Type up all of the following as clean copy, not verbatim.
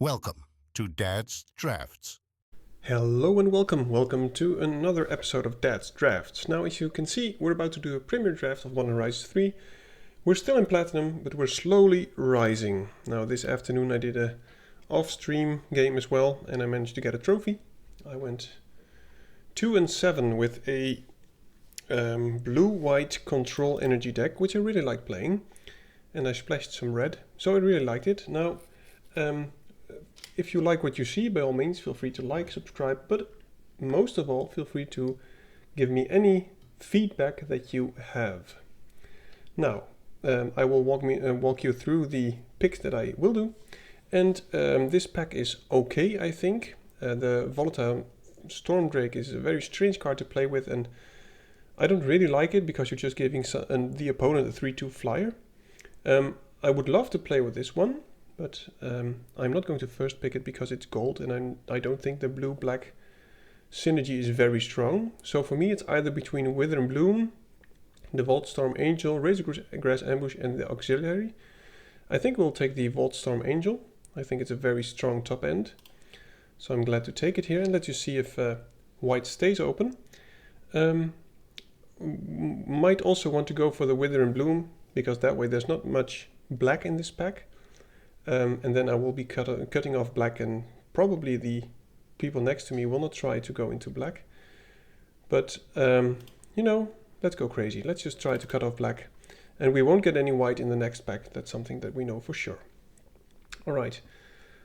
Welcome to Dad's Drafts. Hello and welcome to another episode of Dad's Drafts. Now, as you can see, we're about to do a premiere draft of Modern Horizons 3. We're still in Platinum, but we're slowly rising. Now, this afternoon I did a off-stream game as well, and I managed to get a trophy. I went 2-7 with a blue-white control energy deck, which I really like playing, and I splashed some red, so I really liked it. Now, if you like what you see, by all means, feel free to like, subscribe, but most of all, feel free to give me any feedback that you have. Now, I will walk you through the picks that I will do, and this pack is okay, I think. The Volatile Stormdrake is a very strange card to play with, and I don't really like it because you're just giving the opponent a 3/2 flyer. I would love to play with this one, but I'm not going to first pick it because it's gold, and I don't think the blue-black synergy is very strong. So for me, it's either between Wither and Bloom, the Voltstorm Angel, Razorgrass Ambush, and the Auxiliary. I think we'll take the Voltstorm Angel. I think it's a very strong top end. So I'm glad to take it here, and let you see if white stays open. Might also want to go for the Wither and Bloom, because that way there's not much black in this pack. And then I will be cutting off black, and probably the people next to me will not try to go into black. But, let's go crazy. Let's just try to cut off black. And we won't get any white in the next pack. That's something that we know for sure. Alright,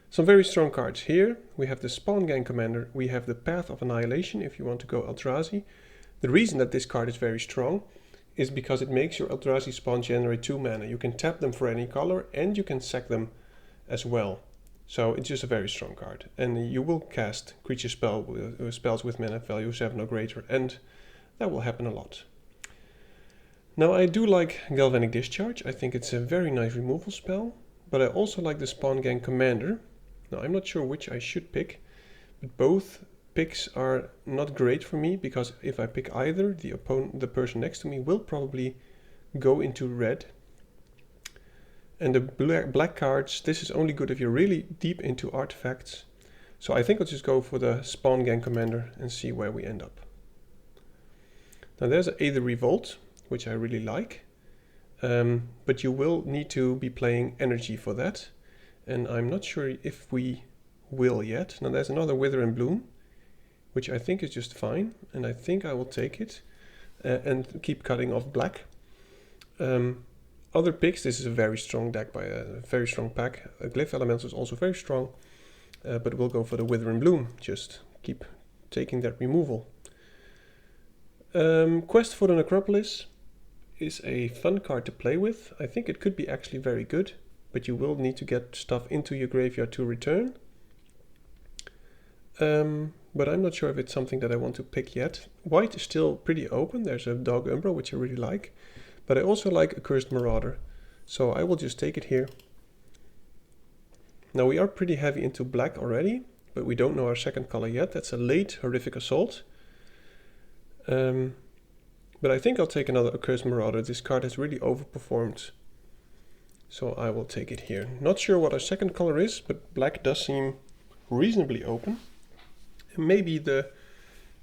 some very strong cards here. We have the Spawn Gang Commander. We have the Path of Annihilation if you want to go Eldrazi. The reason that this card is very strong is because it makes your Eldrazi spawn generate 2 mana. You can tap them for any color, and you can sack them as well. So it's just a very strong card. And you will cast creature spells with mana value 7 or greater, and that will happen a lot. Now, I do like Galvanic Discharge. I think it's a very nice removal spell, but I also like the Spawn Gang Commander. Now, I'm not sure which I should pick, but both picks are not great for me, because if I pick either, the person next to me will probably go into red. And the black cards, this is only good if you're really deep into artifacts. So I think I'll just go for the Spawn Gang Commander and see where we end up. Now there's Aether Revolt, which I really like. But you will need to be playing energy for that. And I'm not sure if we will yet. Now there's another Wither and Bloom, which I think is just fine. And I think I will take it and keep cutting off black. Other picks, this is a very strong deck by a very strong pack. Glyph Elemental is also very strong, but we'll go for the Wither and Bloom. Just keep taking that removal. Quest for the Necropolis is a fun card to play with. I think it could be actually very good, but you will need to get stuff into your graveyard to return. But I'm not sure if it's something that I want to pick yet. White is still pretty open. There's a Dog Umbra, which I really like. But I also like Accursed Marauder, so I will just take it here. Now we are pretty heavy into black already, but we don't know our second color yet. That's a late Horrific Assault. But I think I'll take another Accursed Marauder. This card has really overperformed, so I will take it here. Not sure what our second color is, but black does seem reasonably open. And maybe the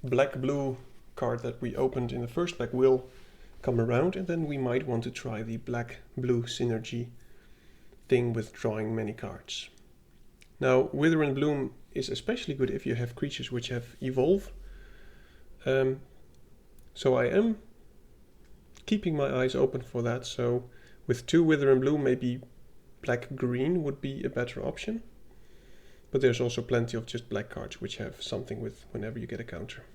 black-blue card that we opened in the first pack will come around, and then we might want to try the black-blue synergy thing with drawing many cards. Now, Wither and Bloom is especially good if you have creatures which have Evolve. So I am keeping my eyes open for that. So with 2 Wither and Bloom, maybe black-green would be a better option. But there's also plenty of just black cards which have something with whenever you get a counter.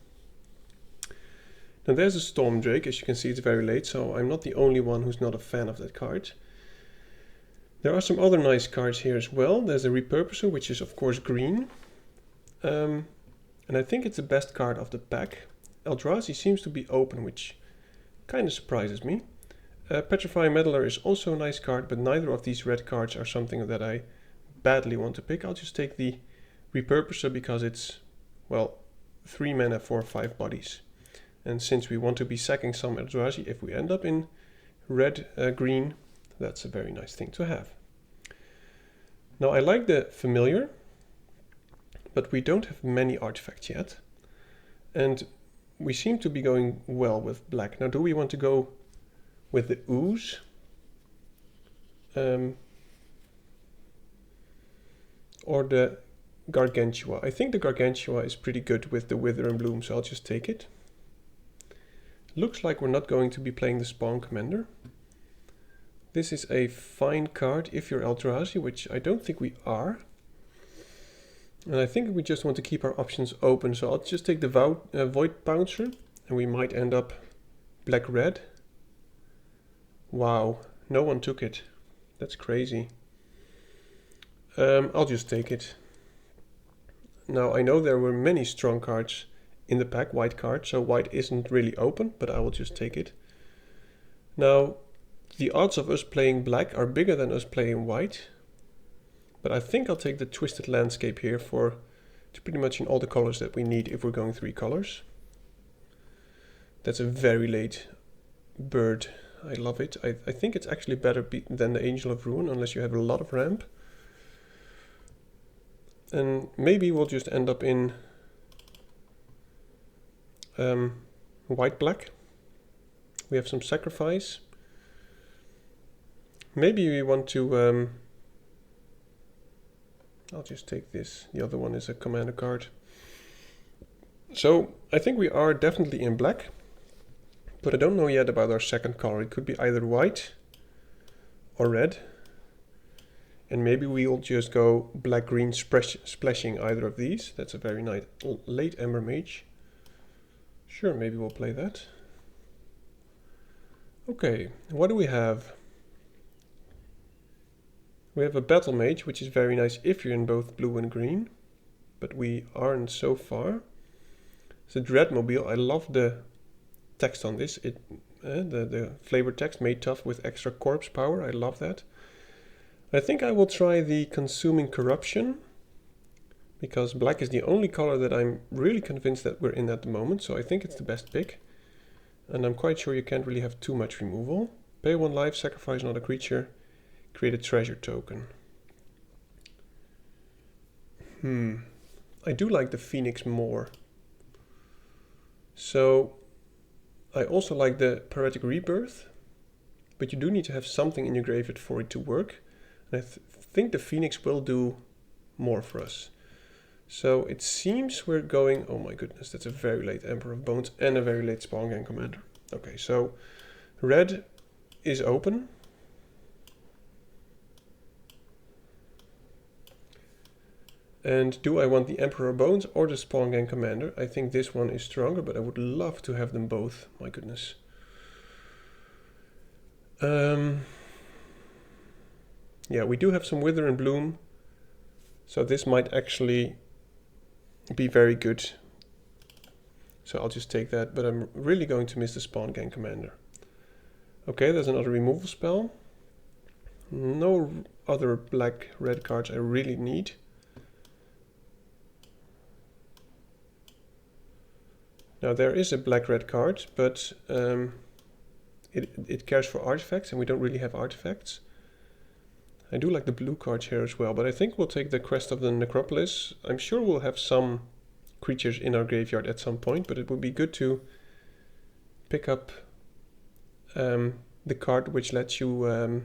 Now there's a Stormdrake. As you can see, it's very late, so I'm not the only one who's not a fan of that card. There are some other nice cards here as well. There's a Repurposer, which is of course green. And I think it's the best card of the pack. Eldrazi seems to be open, which kind of surprises me. Petrifying Meddler is also a nice card, but neither of these red cards are something that I badly want to pick. I'll just take the Repurposer because it's, well, 3 mana for 5 bodies. And since we want to be sacking some Eldrazi, if we end up in red-green, that's a very nice thing to have. Now I like the Familiar. but we don't have many artifacts yet. And we seem to be going well with black. Now, do we want to go with the ooze? Or the Gargantua? I think the Gargantua is pretty good with the Wither and Bloom, so I'll just take it. Looks like we're not going to be playing the Spawn Commander. This is a fine card if you're Eldrazi, which I don't think we are. And I think we just want to keep our options open, so I'll just take the Void Pouncer, and we might end up black-red. Wow, no one took it. That's crazy. I'll just take it. Now, I know there were many strong cards in the pack, white cards, so white isn't really open, but I will just take it. Now, the odds of us playing black are bigger than us playing white. But I think I'll take the Twisted Landscape here to pretty much in all the colors that we need if we're going 3 colors. That's a very late bird. I love it. I think it's actually better than the Angel of Ruin, unless you have a lot of ramp. And maybe we'll just end up in white-black. We have some sacrifice. Maybe we want to... I'll just take this. The other one is a commander card. So I think we are definitely in black, but I don't know yet about our second color. It could be either white or red. And maybe we'll just go black-green splashing either of these. That's a very nice late Ember Mage. Sure, maybe we'll play that. Okay, what do we have? We have a Battle Mage, which is very nice if you're in both blue and green, but we aren't so far. It's a Dreadmobile. I love the text on this. The flavor text, made tough with extra corpse power. I love that. I think I will try the Consuming Corruption, because black is the only color that I'm really convinced that we're in at the moment, so I think it's the best pick. And I'm quite sure you can't really have too much removal. Pay 1 life, sacrifice another creature, create a treasure token. I do like the Phoenix more. So I also like the Poetic Rebirth, but you do need to have something in your graveyard for it to work. And I think the Phoenix will do more for us. So it seems we're going... Oh my goodness, that's a very late Emperor of Bones and a very late Spawn Gang Commander. Okay, so red is open. And do I want the Emperor Bones or the Spawn Gang Commander? I think this one is stronger, but I would love to have them both. My goodness. Yeah, we do have some Wither and Bloom. So this might actually be very good. So I'll just take that, but I'm really going to miss the Spawn Gang Commander. Okay, there's another removal spell. No other black-red cards I really need. Now there is a black-red card, but it cares for artifacts, and we don't really have artifacts. I do like the blue cards here as well, but I think we'll take the Crest of the Necropolis. I'm sure we'll have some creatures in our graveyard at some point, but it would be good to pick up the card which lets you,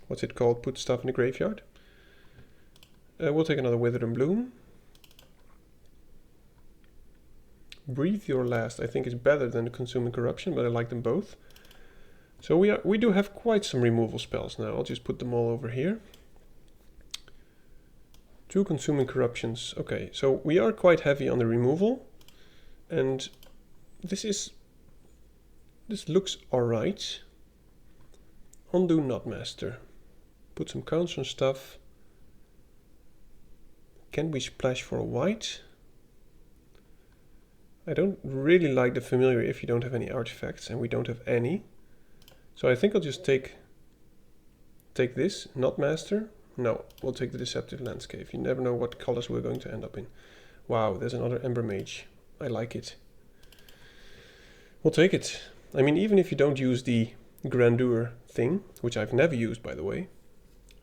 what's it called, put stuff in the graveyard. We'll take another Wither and Bloom. Breathe Your Last, I think is better than the Consuming Corruption, but I like them both. So we do have quite some removal spells now. I'll just put them all over here. 2 Consuming Corruptions. Okay, so we are quite heavy on the removal, and this looks alright. Undo Knotmaster. Put some counts on stuff. Can we splash for a white? I don't really like the Familiar if you don't have any artifacts, and we don't have any. So I think I'll just take this, Knotmaster. No, we'll take the Deceptive Landscape. You never know what colors we're going to end up in. Wow, there's another Ember Mage. I like it. We'll take it. I mean, even if you don't use the Grandeur thing, which I've never used, by the way,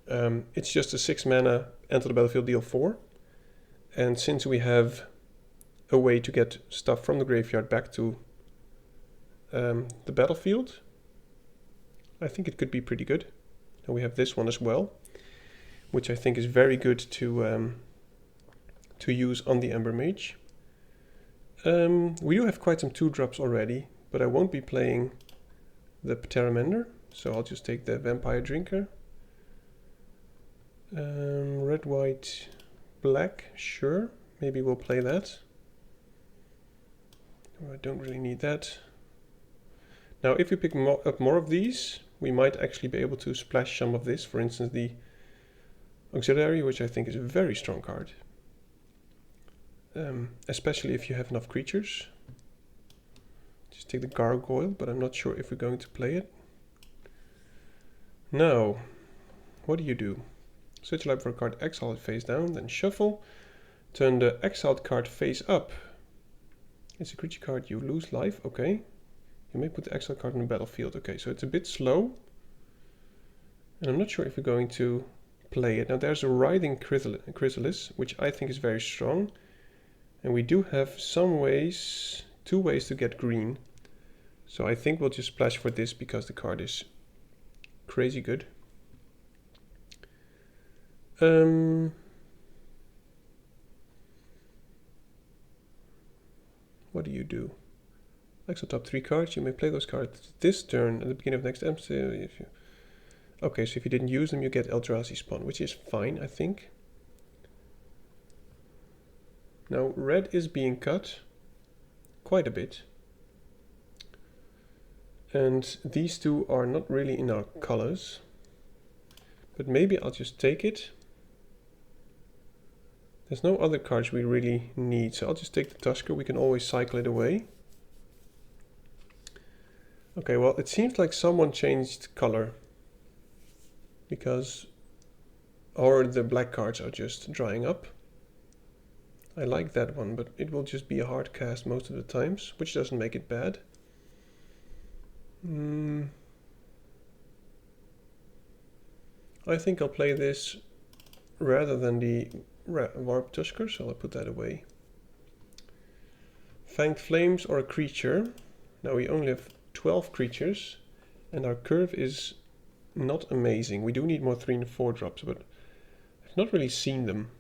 it's just a 6 mana, enter the battlefield, deal 4. And since we have a way to get stuff from the graveyard back to the battlefield, I think it could be pretty good. And we have this one as well, which I think is very good to use on the Ember Mage. We do have quite some 2-drops already, but I won't be playing the Pteramender, so I'll just take the Vampire Drinker. Red, white, black, sure, maybe we'll play that. I don't really need that. Now if we pick up more of these, we might actually be able to splash some of this, for instance the Auxiliary, which I think is a very strong card. Especially if you have enough creatures. Just take the Gargoyle, but I'm not sure if we're going to play it. Now, what do? Search your library for a card, exile it face down, then shuffle. Turn the exiled card face up. It's a creature card, you lose life, okay. You may put the exiled card on the battlefield, okay, so it's a bit slow. And I'm not sure if we're going to play it. Now there's a Writhing Chrysalis, which I think is very strong. And we do have some ways, 2 ways to get green. So I think we'll just splash for this because the card is crazy good. What do? Exile top 3 cards. You may play those cards this turn at the beginning of next episode. Okay, so if you didn't use them, you get Eldrazi spawn, which is fine, I think. Now, red is being cut quite a bit. And these two are not really in our colors. But maybe I'll just take it. There's no other cards we really need, so I'll just take the Tusker. We can always cycle it away. Okay, well, it seems like someone changed color. Because the black cards are just drying up. I like that one, but it will just be a hard cast most of the times, which doesn't make it bad. I think I'll play this rather than the Warp Tusker, so I'll put that away. Fanged Flames or a creature. Now we only have 12 creatures, and our curve is not amazing. We do need more 3 and 4 drops, but I've not really seen them.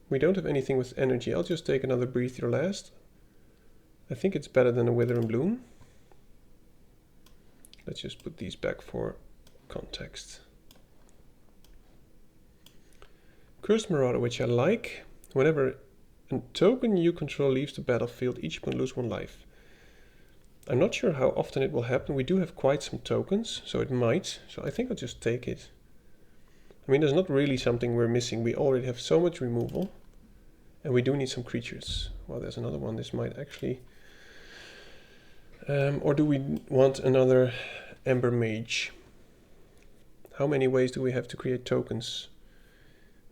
We don't have anything with energy. I'll just take another Breathe Your Last. I think it's better than a Wither and Bloom. Let's just put these back for context. Accursed Marauder, which I like. Whenever a token you control leaves the battlefield, each opponent loses 1 life. I'm not sure how often it will happen. We do have quite some tokens, so it might. So I think I'll just take it. I mean, there's not really something we're missing. We already have so much removal. And we do need some creatures. Well, there's another one. This might actually... or do we want another Ember Mage? How many ways do we have to create tokens?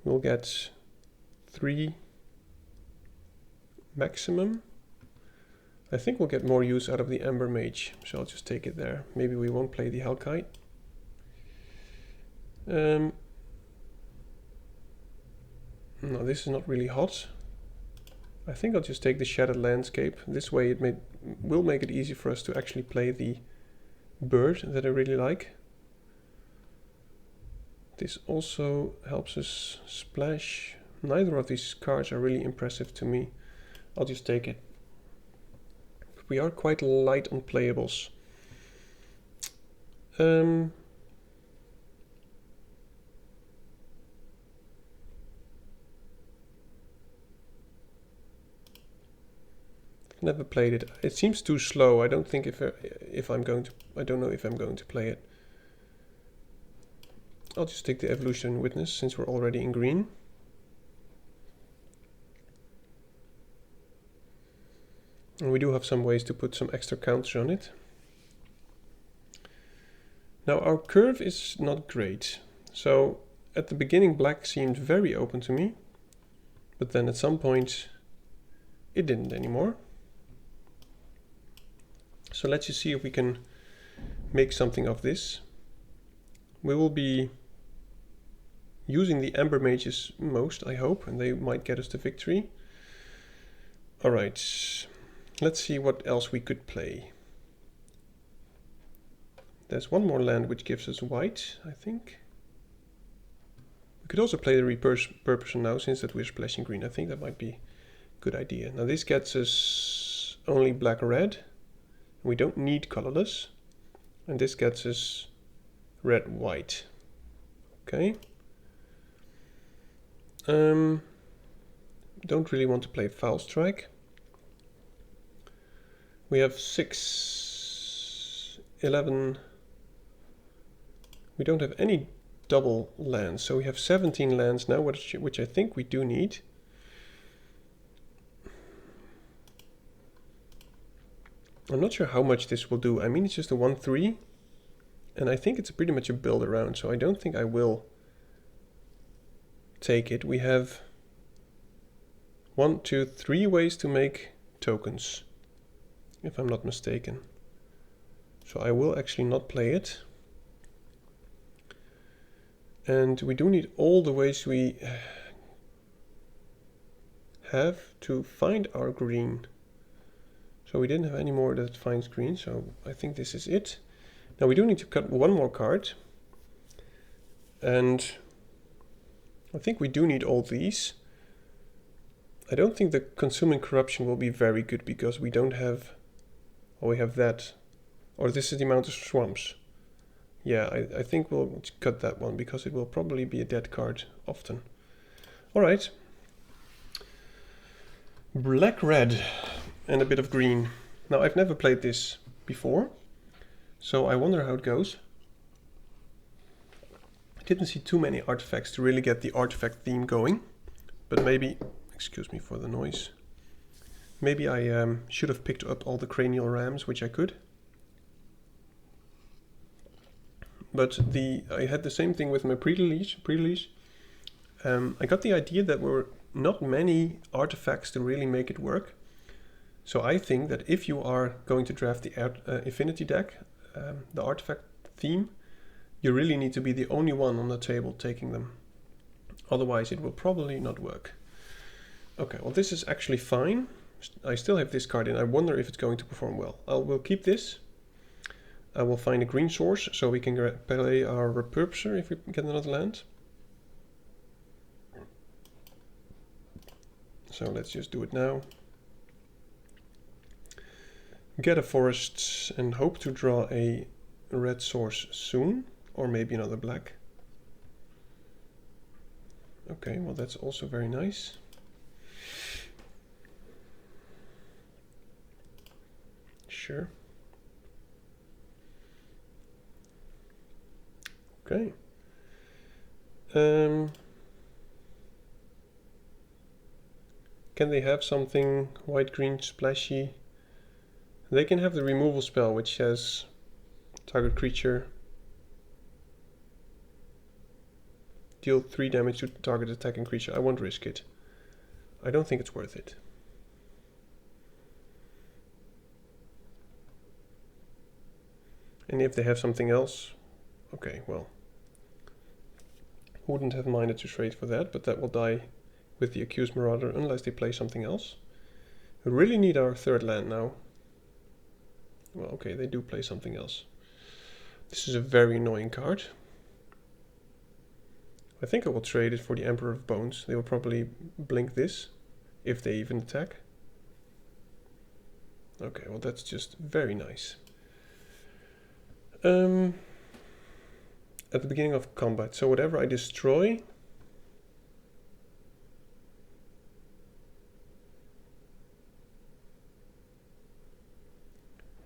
We'll get 3 maximum. I think we'll get more use out of the Ember Mage, so I'll just take it there. Maybe we won't play the Hellkite. No, this is not really hot. I think I'll just take the Shattered Landscape. This way it will make it easy for us to actually play the bird that I really like. This also helps us splash. Neither of these cards are really impressive to me. I'll just take it. We are quite light on playables. Never played it. It seems too slow. I don't think if I'm going to. I don't know if I'm going to play it. I'll just take the Evolution Witness since we're already in green. And we do have some ways to put some extra counters on it. Now our curve is not great. So at the beginning black seemed very open to me. But then at some point it didn't anymore. So let's just see if we can make something of this. We will be using the Ember Mages most, I hope, and they might get us the victory. Alright, let's see what else we could play. There's one more land which gives us white, I think. We could also play the repurposer now, since that we're splashing green. I think that might be a good idea. Now this gets us only black-red. We don't need colorless. And this gets us red-white. Okay. Don't really want to play Foul Strike. We have 6, 11. We don't have any double lands, so we have 17 lands now, which I think we do need. I'm not sure how much this will do. I mean, it's just a 1/3, and I think it's pretty much a build around, so I don't think I will take it. We have 1, 2, 3 ways to make tokens, if I'm not mistaken. So I will actually not play it. And we do need all the ways we have to find our green. So we didn't have any more that finds green, so I think this is it. Now we do need to cut one more card. And I think we do need all these. I don't think the Consuming Corruption will be very good because we don't have... Oh, we have that. Or this is the amount of swamps. Yeah, I think we'll cut that one because it will probably be a dead card often. Alright. Black-red and a bit of green. Now I've never played this before, so I wonder how it goes. I didn't see too many artifacts to really get the artifact theme going, but maybe, excuse me for the noise, maybe I should have picked up all the cranial rams, which I could. But I had the same thing with my pre-release. I got the idea that there were not many artifacts to really make it work. So I think that if you are going to draft the Affinity deck, the artifact theme, you really need to be the only one on the table taking them. Otherwise it will probably not work. Okay, well this is actually fine. I still have this card in. I wonder if it's going to perform well. We'll keep this. I will find a green source so we can play our repurposer if we get another land. So let's just do it now. Get a forest and hope to draw a red source soon, or maybe another black. Okay, well that's also very nice. Sure. Okay. Can they have something white-green splashy? They can have the removal spell, which says target creature deal 3 damage to target attacking creature. I won't risk it. I don't think it's worth it. And if they have something else, okay, well, wouldn't have minded to trade for that, but that will die with the Accursed Marauder unless they play something else. We really need our third land now. Well, okay, they do play something else. This is a very annoying card. I think I will trade it for the Emperor of Bones. They will probably blink this, if they even attack. Okay, well that's just very nice. At the beginning of combat, so whatever I destroy,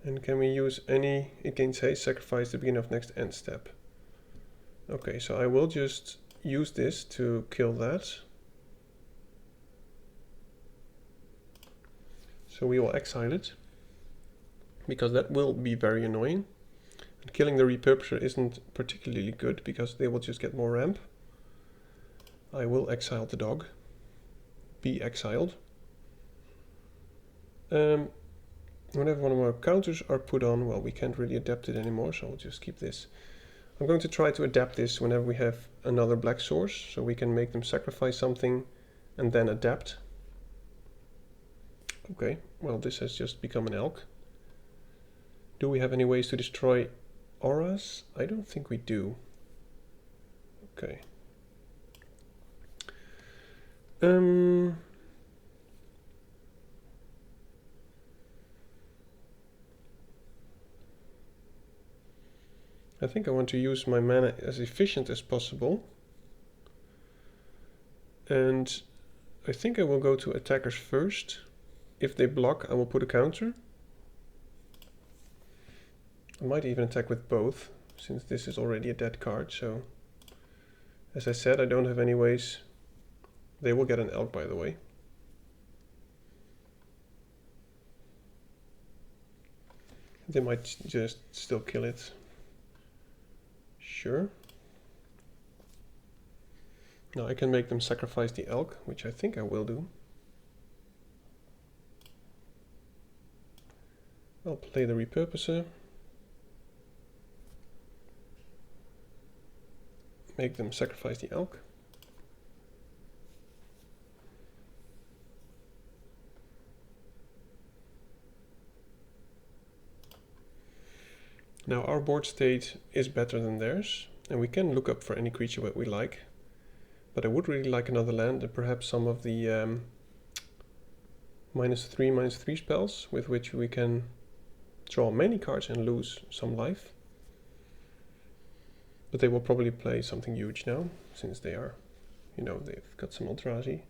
and can we use any, it gains haste, sacrifice at the beginning of next end step. Okay, so I will just use this to kill that. So we will exile it, because that will be very annoying. And killing the repurposer isn't particularly good, because they will just get more ramp. I will exile the dog. Be exiled. Whenever one of our counters are put on, well, we can't really adapt it anymore, so I'll just keep this. I'm going to try to adapt this whenever we have another black source, so we can make them sacrifice something and then adapt. Okay, well, this has just become an elk. Do we have any ways to destroy auras? I don't think we do. Okay. I think I want to use my mana as efficient as possible. And I think I will go to attackers first. If they block, I will put a counter. I might even attack with both, since this is already a dead card, so... As I said, I don't have any ways. They will get an elk, by the way. They might just still kill it. Sure. Now I can make them sacrifice the elk, which I think I will do. I'll play the repurposer. Make them sacrifice the elk. Now our board state is better than theirs, and we can look up for any creature that we like. But I would really like another land, and perhaps some of the -3/-3 spells, with which we can draw many cards and lose some life. But they will probably play something huge now, since they are, you know, they've got some Eldrazi.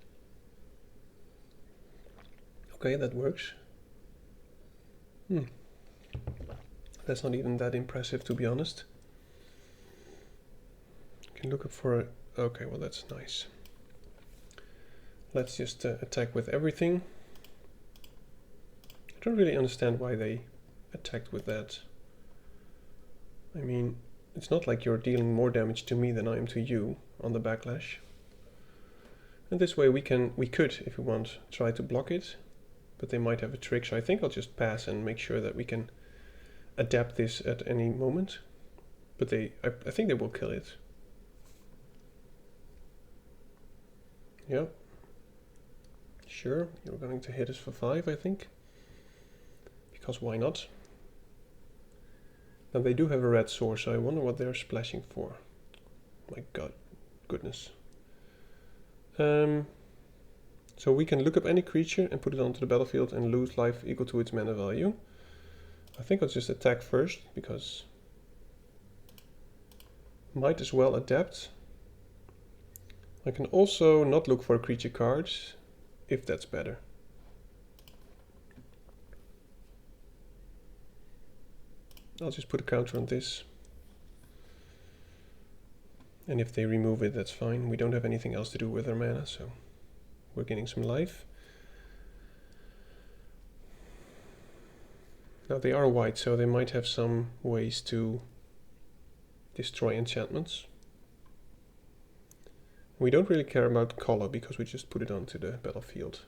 Okay, that works. That's not even that impressive, to be honest. Can look up for a... Okay, well, that's nice. Let's just attack with everything. I don't really understand why they attacked with that. I mean, it's not like you're dealing more damage to me than I am to you on the backlash. And this way we could, if we want, try to block it. But they might have a trick, so I think I'll just pass and make sure that we can adapt this at any moment. But I think they will kill it. Yeah. Sure, you're going to hit us for 5, I think. Because why not? Now they do have a red source, so I wonder what they're splashing for. My god, goodness. So we can look up any creature and put it onto the battlefield and lose life equal to its mana value. I think I'll just attack first, because might as well adapt. I can also not look for creature cards, if that's better. I'll just put a counter on this. And if they remove it, that's fine. We don't have anything else to do with our mana, so we're getting some life. Now they are white, so they might have some ways to destroy enchantments. We don't really care about color because we just put it onto the battlefield.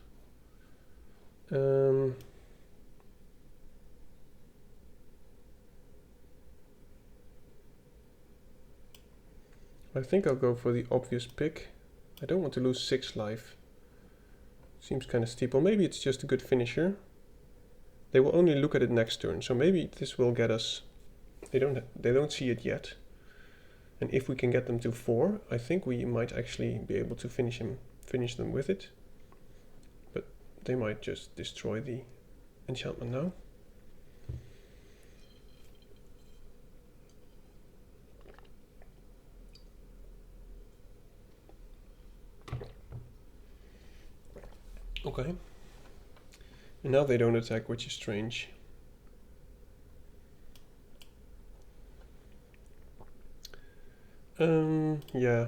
I think I'll go for the obvious pick. I don't want to lose 6 life. Seems kind of steep. Or maybe it's just a good finisher. They will only look at it next turn, so maybe this will get us... They don't see it yet. And if we can get them to 4, I think we might actually be able to finish them with it. But they might just destroy the enchantment now. Okay. And now they don't attack, which is strange. Yeah,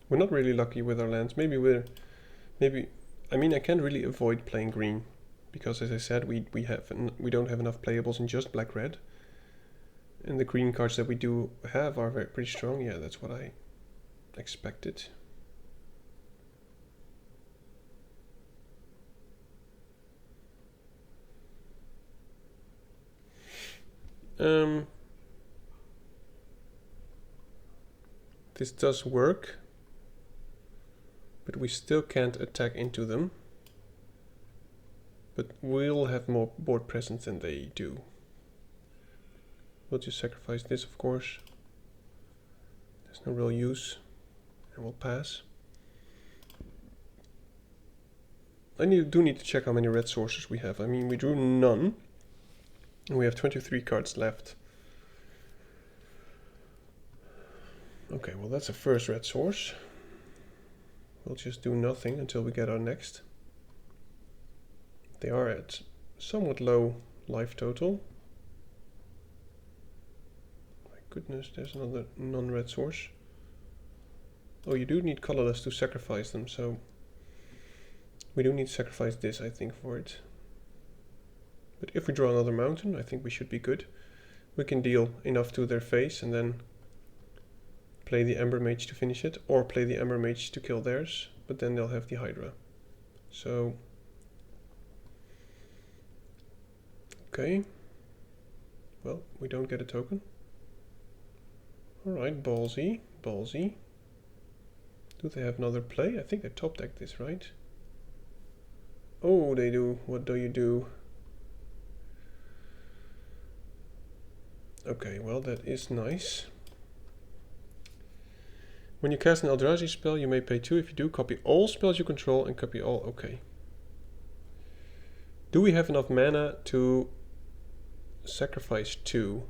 we're not really lucky with our lands. Maybe I mean, I can't really avoid playing green, because as I said, we don't have enough playables in just black-red, and the green cards that we do have are pretty strong. Yeah, that's what I expected. this does work, but we still can't attack into them. But we'll have more board presence than they do. We'll just sacrifice this, of course. There's no real use, and we'll pass. I do need to check how many red sources we have. I mean, we drew none, and we have 23 cards left. Okay, well that's a first red source. We'll just do nothing until we get our next. They are at somewhat low life total. My goodness, there's another non-red source. Oh, you do need colorless to sacrifice them, so we do need to sacrifice this, I think, for it. But if we draw another mountain, I think we should be good. We can deal enough to their face and then play the Ember Mage to finish it, or play the Ember Mage to kill theirs, but then they'll have the Hydra. So, okay. Well, we don't get a token. Alright, ballsy, ballsy. Do they have another play? I think they top deck this, right? Oh, they do. What do you do? Okay, well, that is nice. When you cast an Eldrazi spell, you may pay 2. If you do, copy all spells you control and copy all. Okay. Do we have enough mana to sacrifice 2?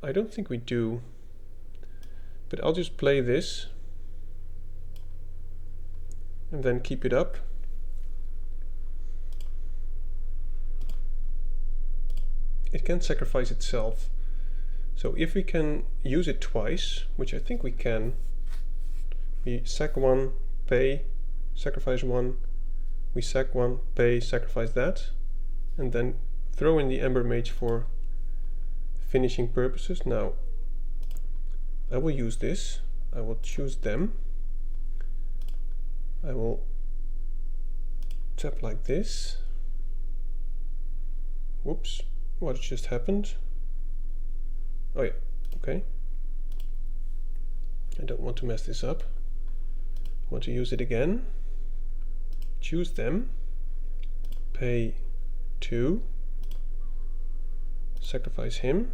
I don't think we do. But I'll just play this. And then keep it up. It can sacrifice itself. So if we can use it twice, which I think we can, we sack 1, pay, sacrifice 1, we sack 1, pay, sacrifice that, and then throw in the Ember Mage for finishing purposes. Now, I will use this. I will choose them. I will tap like this. Whoops, what just happened? Oh yeah, okay. I don't want to mess this up. I want to use it again. Choose them. Pay 2. Sacrifice him.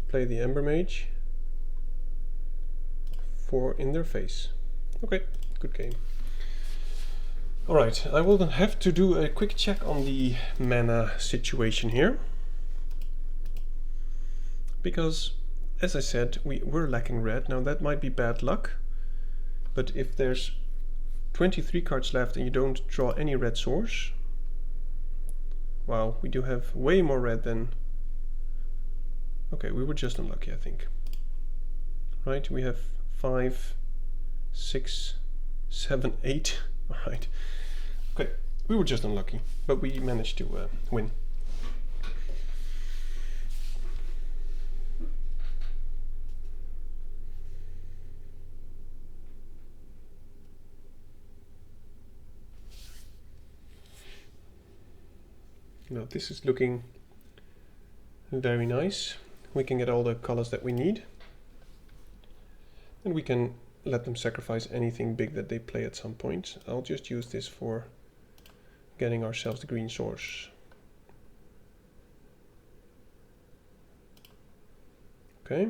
Play the Ember Mage. 4 in their face. Okay, good game. Alright, I will then have to do a quick check on the mana situation here. Because, as I said, we're lacking red. Now that might be bad luck, but if there's 23 cards left and you don't draw any red source, wow, we do have way more red than... Okay, we were just unlucky, I think. Right, we have 5, 6, 7, 8. Alright. Okay, we were just unlucky, but we managed to win. Now this is looking very nice. We can get all the colors that we need. And we can let them sacrifice anything big that they play at some point. I'll just use this for getting ourselves the green source. Okay.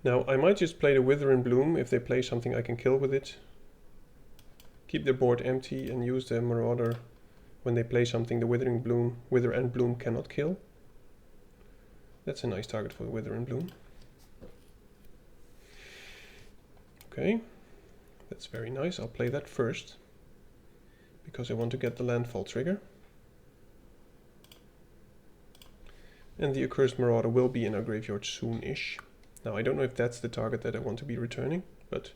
Now I might just play the Wither and Bloom. If they play something I can kill with it. Keep their board empty and use the Marauder when they play something the Wither and Bloom cannot kill. That's a nice target for the Wither and Bloom. Okay, that's very nice. I'll play that first because I want to get the landfall trigger. And the Accursed Marauder will be in our graveyard soon-ish. Now I don't know if that's the target that I want to be returning, but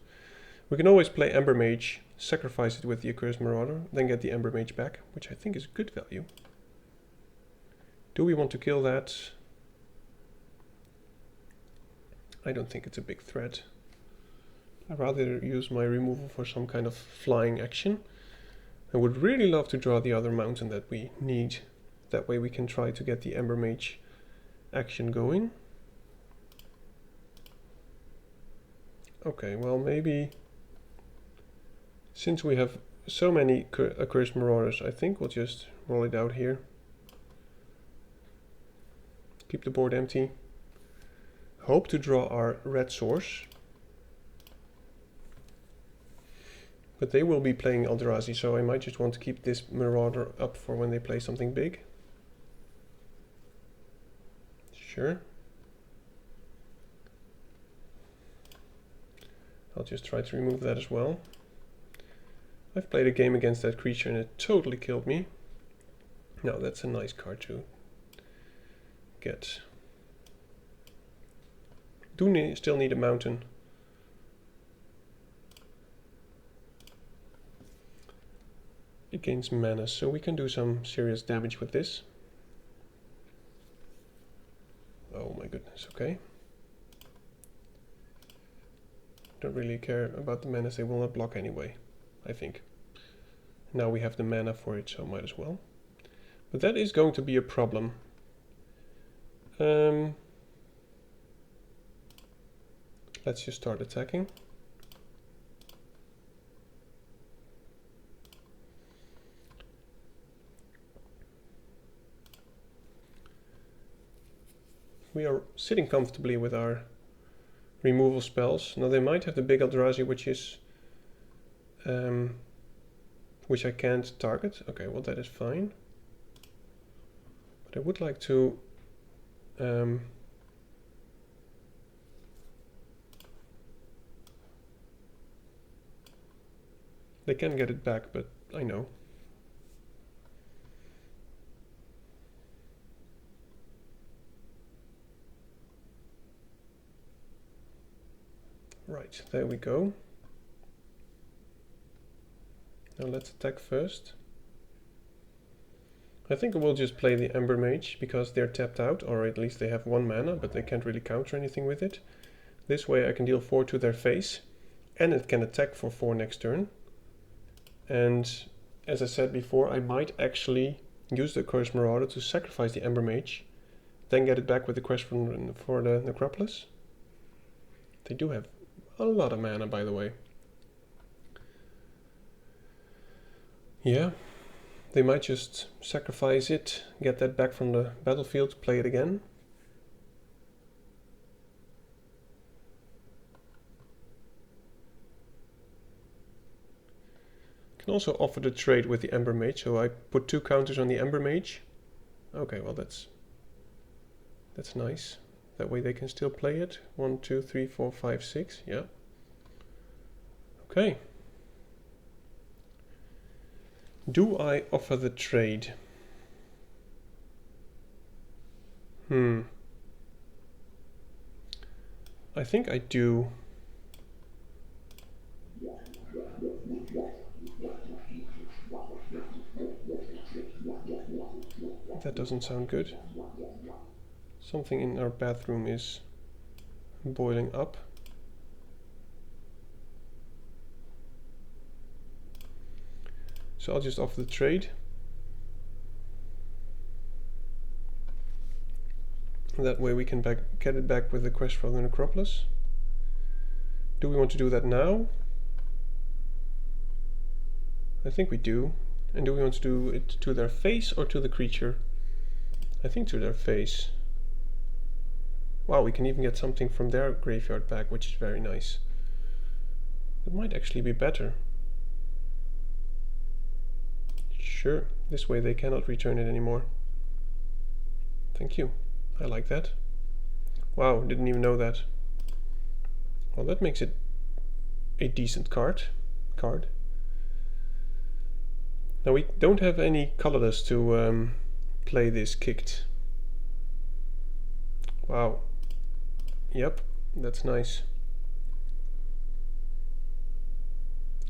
we can always play Ember Mage, sacrifice it with the Accursed Marauder, then get the Ember Mage back, which I think is good value. Do we want to kill that? I don't think it's a big threat. I'd rather use my removal for some kind of flying action. I would really love to draw the other mountain that we need That way we can try to get the Ember Mage action going. Okay, well maybe since we have so many Accursed Marauders, I think we'll just roll it out here. Keep the board empty. Hope to draw our red source. But they will be playing Eldrazi, so I might just want to keep this Marauder up for when they play something big. Sure. I'll just try to remove that as well. I've played a game against that creature and it totally killed me. Now that's a nice card to get. Still need a mountain. It gains mana, so we can do some serious damage with this. Oh my goodness, okay. Don't really care about the mana, they will not block anyway, I think. Now we have the mana for it, so might as well. But that is going to be a problem. Let's just start attacking. We are sitting comfortably with our removal spells. Now they might have the big Eldrazi, which I can't target. Okay, well that is fine. But I would like to they can get it back, but I know. Right, there we go. Now let's attack first. I think I will just play the Ember Mage because they're tapped out, or at least they have 1 mana, but they can't really counter anything with it. This way I can deal 4 to their face, and it can attack for 4 next turn. And as I said before, I might actually use the Accursed Marauder to sacrifice the Ember Mage, then get it back with the quest for the Necropolis. They do have a lot of mana, by the way. Yeah, they might just sacrifice it, get that back from the battlefield, play it again. Can also offer the trade with the Ember Mage, so I put 2 counters on the Ember Mage. Okay, well that's nice. That way they can still play it. 1, 2, 3, 4, 5, 6. Yeah. Okay. Do I offer the trade? I think I do. That doesn't sound good. Something in our bathroom is boiling up. So I'll just offer the trade. That way we can get it back with the quest for the Necropolis. Do we want to do that now? I think we do. And do we want to do it to their face or to the creature? I think to their face. Wow, we can even get something from their graveyard back, which is very nice. That might actually be better. Sure, this way they cannot return it anymore. Thank you. I like that. Wow, didn't even know that. Well, that makes it a decent card. Now we don't have any colorless to play this kicked. Wow. Yep, that's nice.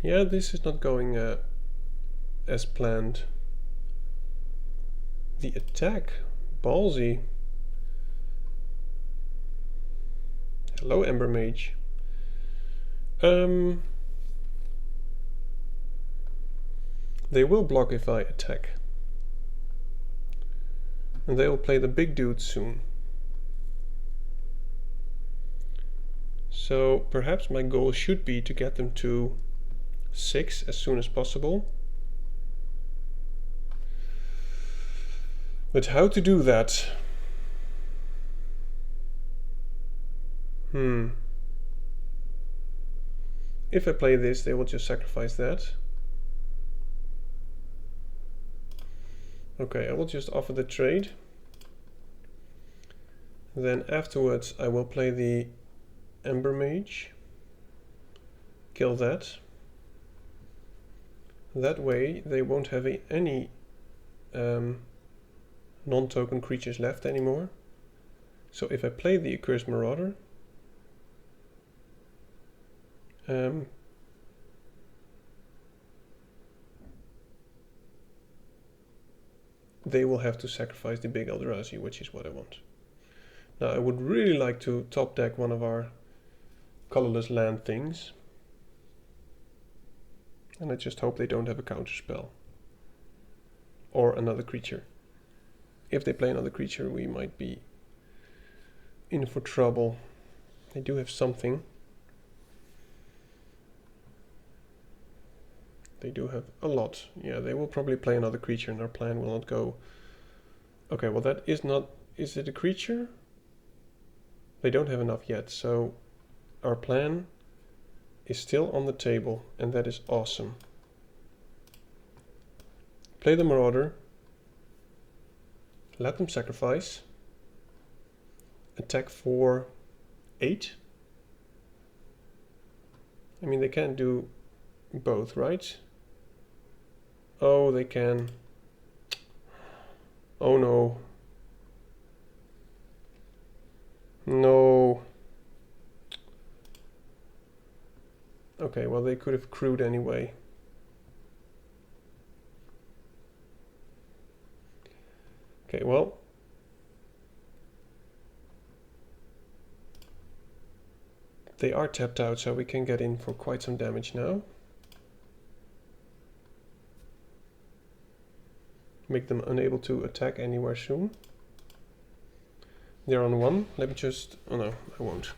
Yeah, this is not going as planned. The attack, ballsy. Hello, Ember Mage. They will block if I attack. and they will play the big dude soon. So perhaps my goal should be to get them to 6 as soon as possible. But how to do that? If I play this, they will just sacrifice that. Okay, I will just offer the trade. Then afterwards I will play the Ember Mage. Kill that. That way they won't have any non-token creatures left anymore. So if I play the Accursed Marauder, they will have to sacrifice the big Eldrazi, which is what I want. Now I would really like to top deck one of our colorless land things. And I just hope they don't have a counter spell. Or another creature. If they play another creature, we might be in for trouble. They do have something. They do have a lot. Yeah, they will probably play another creature and our plan will not go. Okay, well that is not... Is it a creature? They don't have enough yet, so our plan is still on the table, and that is awesome. Play the Marauder. Let them sacrifice. Attack for 8. I mean, they can't do both, right? Oh, they can. Oh no. No. Okay, well they could have crewed anyway. Okay, well. They are tapped out, so we can get in for quite some damage now. Make them unable to attack anywhere soon. They're on 1. Let me just... Oh no, I won't.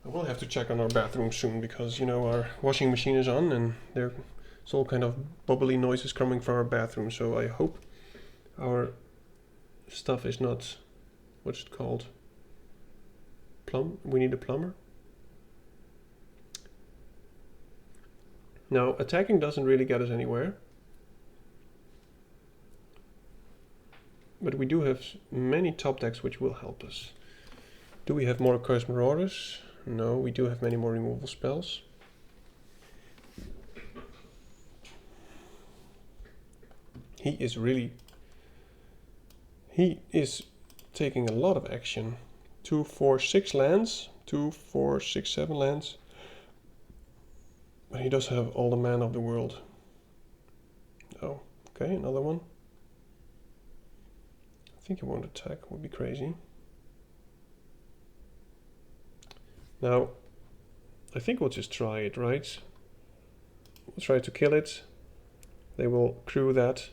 I will have to check on our bathroom soon, because, you know, our washing machine is on and there's all kind of bubbly noises coming from our bathroom. So I hope our stuff is not... What's it called? We need a plumber. Now, attacking doesn't really get us anywhere. But we do have many top decks which will help us. Do we have more Accursed Marauders? No, we do have many more removal spells. He is taking a lot of action. 2, 4, 6 lands. 2, 4, 6, 7 lands. But he does have all the mana of the world. Oh, okay, another one. I think he won't attack, would be crazy. Now, I think we'll just try it, right? We'll try to kill it. They will crew that.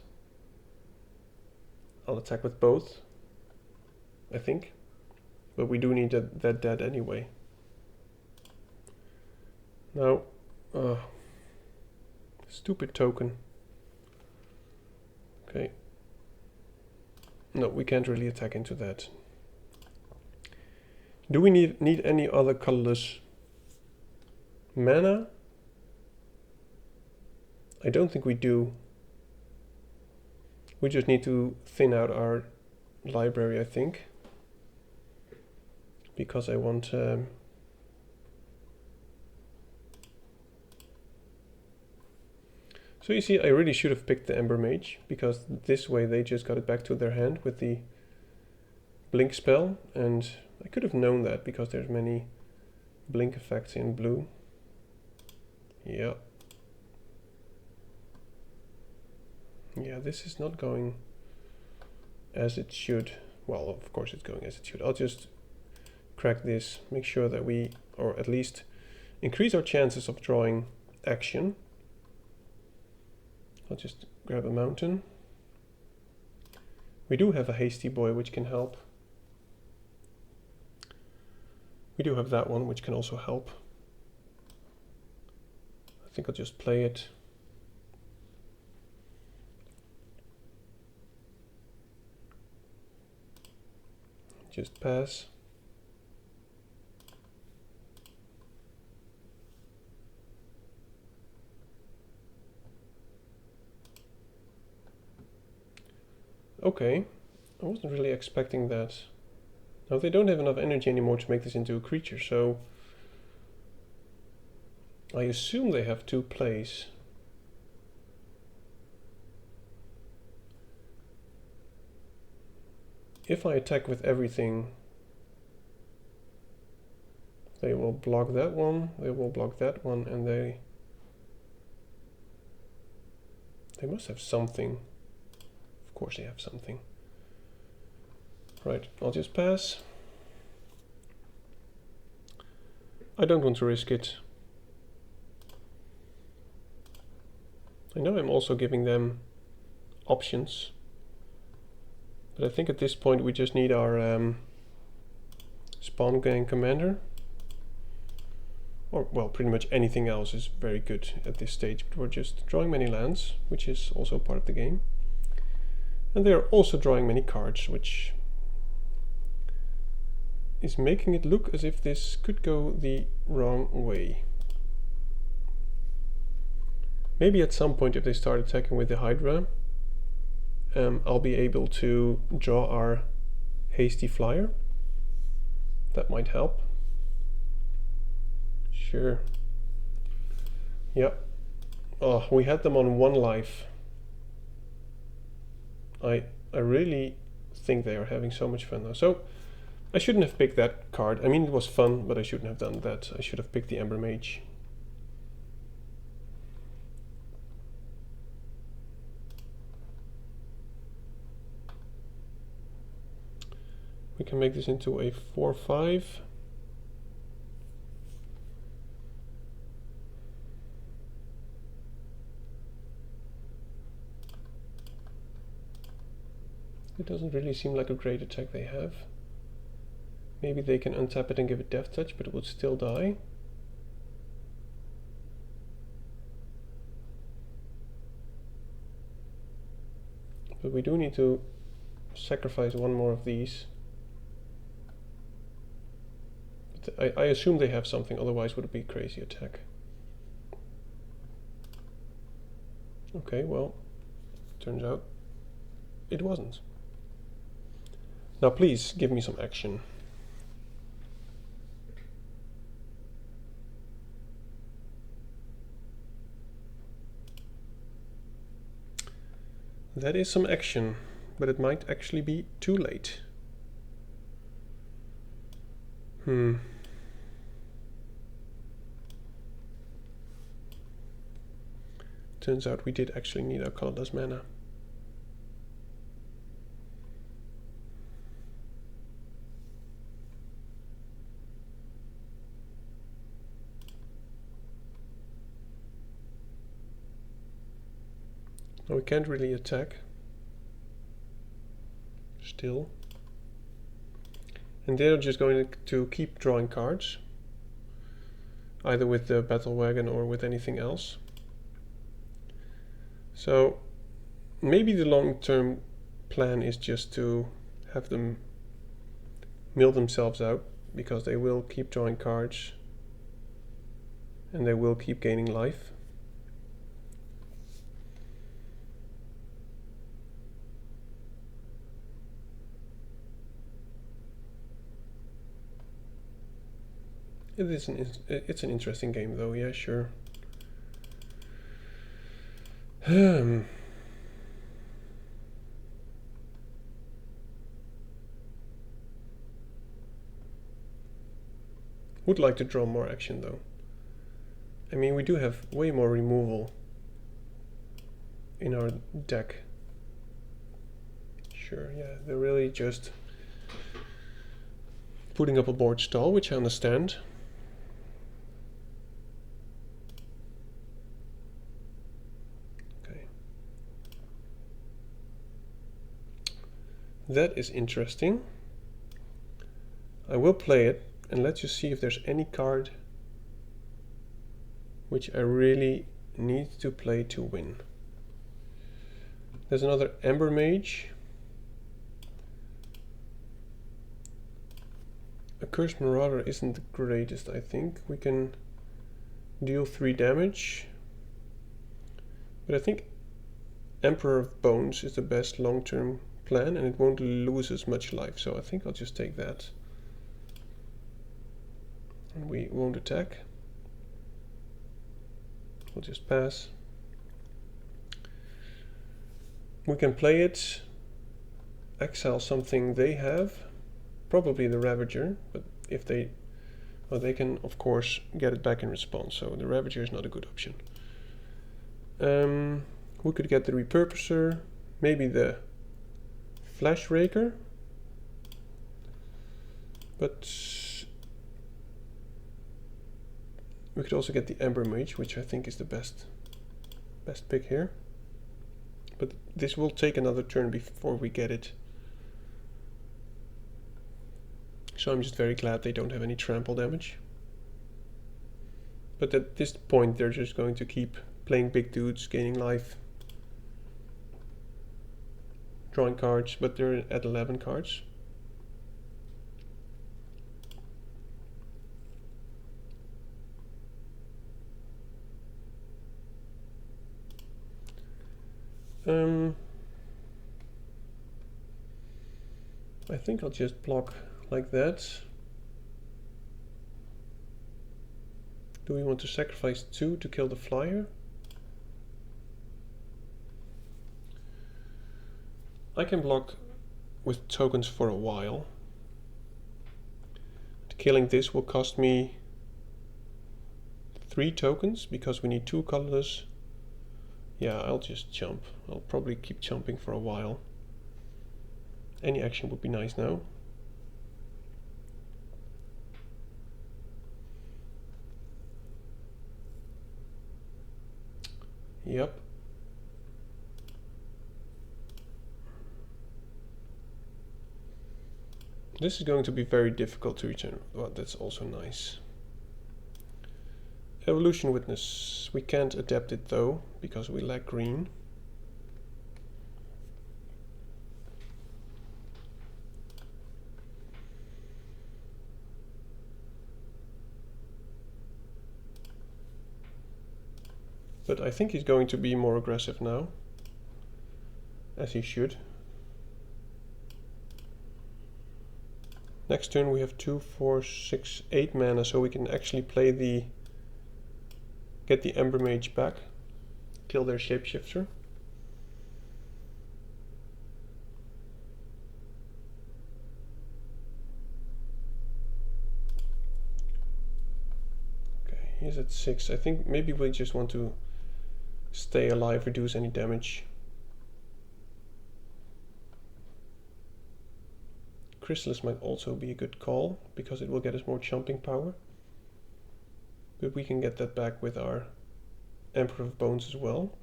I'll attack with both, I think. But we do need that dead anyway. Now, stupid token. Okay. No, we can't really attack into that. Do we need any other colorless mana? I don't think we do. We just need to thin out our library, I think. Because I want... So you see, I really should have picked the Ember Mage, because this way they just got it back to their hand with the blink spell, and I could have known that because there's many blink effects in blue. Yeah. Yeah, this is not going as it should. Well, of course it's going as it should. I'll just crack this, make sure that we, or at least increase our chances of drawing action. I'll just grab a mountain. We do have a hasty boy which can help. We do have that one which can also help. I think I'll just play it. Just pass. Okay, I wasn't really expecting that. Now they don't have enough energy anymore to make this into a creature, so I assume they have 2 plays. If I attack with everything, they will block that one, they will block that one, and they must have something. Of course they have something. Right, I'll just pass. I don't want to risk it. I know I'm also giving them options, but I think at this point we just need our spawn gang commander. Or, well, pretty much anything else is very good at this stage, but we're just drawing many lands, which is also part of the game. And they're also drawing many cards, which is making it look as if this could go the wrong way. Maybe at some point, if they start attacking with the Hydra, I'll be able to draw our hasty flyer. That might help. Sure. Yep. Oh, we had them on 1 life. I really think they are having so much fun now. So I shouldn't have picked that card. I mean, it was fun, but I shouldn't have done that. I should have picked the Ember Mage. We can make this into a 4/5. It doesn't really seem like a great attack they have. Maybe they can untap it and give it Death Touch, but it would still die. But we do need to sacrifice 1 more of these. But I assume they have something, otherwise would it be a crazy attack. Okay, well, turns out it wasn't. Now please give me some action. That is some action, but it might actually be too late. Turns out we did actually need our colorless mana. Now we can't really attack. Still. And they're just going to keep drawing cards. Either with the battle wagon or with anything else. So maybe the long-term plan is just to have them mill themselves out, because they will keep drawing cards and they will keep gaining life. It's an interesting game though, yeah, sure. Would like to draw more action though. I mean, we do have way more removal in our deck. Sure, yeah, they're really just putting up a board stall, which I understand. That is interesting. I will play it, and let's just see if there's any card which I really need to play to win. There's another Ember Mage. Accursed Marauder isn't the greatest, I think. We can deal 3 damage. But I think Emperor of Bones is the best long-term plan, and it won't lose as much life, so I think I'll just take that. And we won't attack. We'll just pass. We can play it, exile something they have, probably the Ravager, but if they, well, they can of course get it back in response, so the Ravager is not a good option. We could get the Repurposer, maybe the Flash Raker, but we could also get the Ember Mage, which I think is the best pick here. But this will take another turn before we get it. So I'm just very glad they don't have any trample damage. But at this point they're just going to keep playing big dudes, gaining life, drawing cards, but they're at 11 cards. I think I'll just block like that. Do we want to sacrifice 2 to kill the flyer? I can block with tokens for a while. Killing this will cost me 3 tokens because we need 2 colorless. Yeah, I'll just jump. I'll probably keep jumping for a while. Any action would be nice now. Yep. This is going to be very difficult to return. Well, that's also nice. Evolution Witness. We can't adapt it though, because we lack green. But I think he's going to be more aggressive now, as he should. Next turn we have 2, 4, 6, 8 mana, so we can actually play the get the Ember Mage back, kill their shapeshifter. Okay, he's at 6. I think maybe we just want to stay alive, reduce any damage. Chrysalis might also be a good call, because it will get us more chomping power. But we can get that back with our Emperor of Bones as well.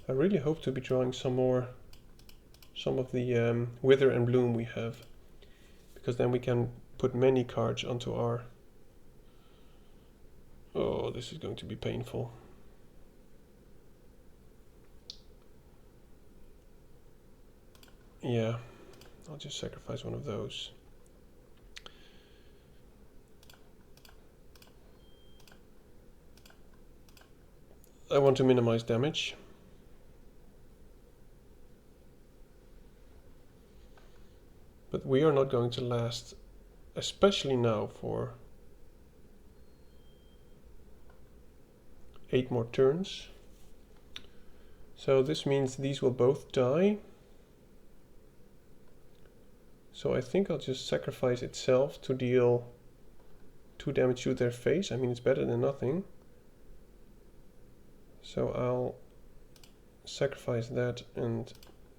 I really hope to be drawing some of the Wither and Bloom we have, because then we can put many cards onto our... Oh, this is going to be painful. Yeah, I'll just sacrifice one of those. I want to minimize damage. But we are not going to last, especially now, for 8 more turns. So this means these will both die. So I think I'll just sacrifice itself to deal 2 damage to their face. I mean, it's better than nothing. So I'll sacrifice that and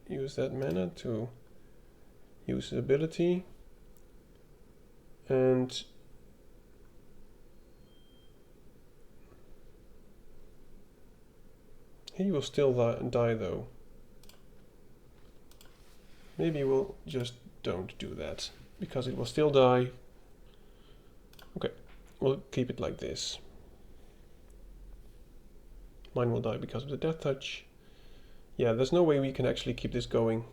use that mana to use his ability. And he will still die though. Maybe we'll just don't do that, because it will still die. Okay, we'll keep it like this. Mine will die because of the death touch. Yeah, there's no way we can actually keep this going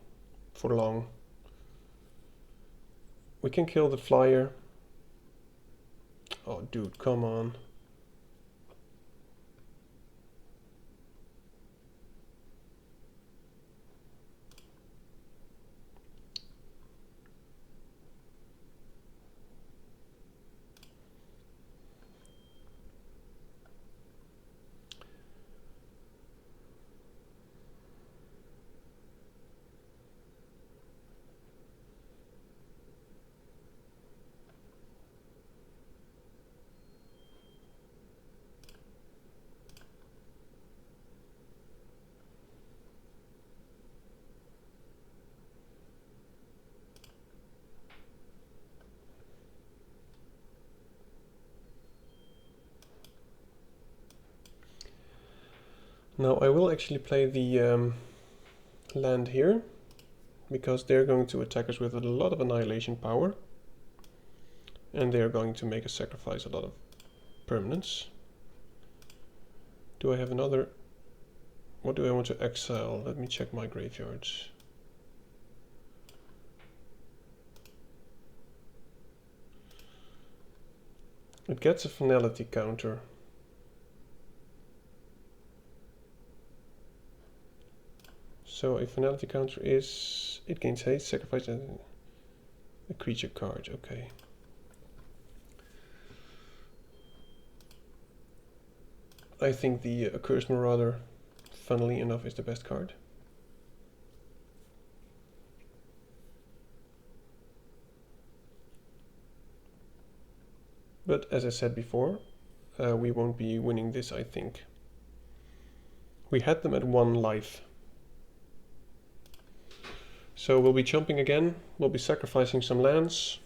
for long. We can kill the flyer. Oh, dude, come on. Now I will actually play the land here, because they're going to attack us with a lot of annihilation power. And they're going to make us sacrifice a lot of permanents. Do I have another? What do I want to exile? Let me check my graveyards. It gets a finality counter. So a finality counter is, it gains haste, sacrifice a creature card, okay. I think the Accursed Marauder, funnily enough, is the best card. But as I said before, we won't be winning this, I think. We had them at 1 life. So we'll be jumping again, we'll be sacrificing some lands.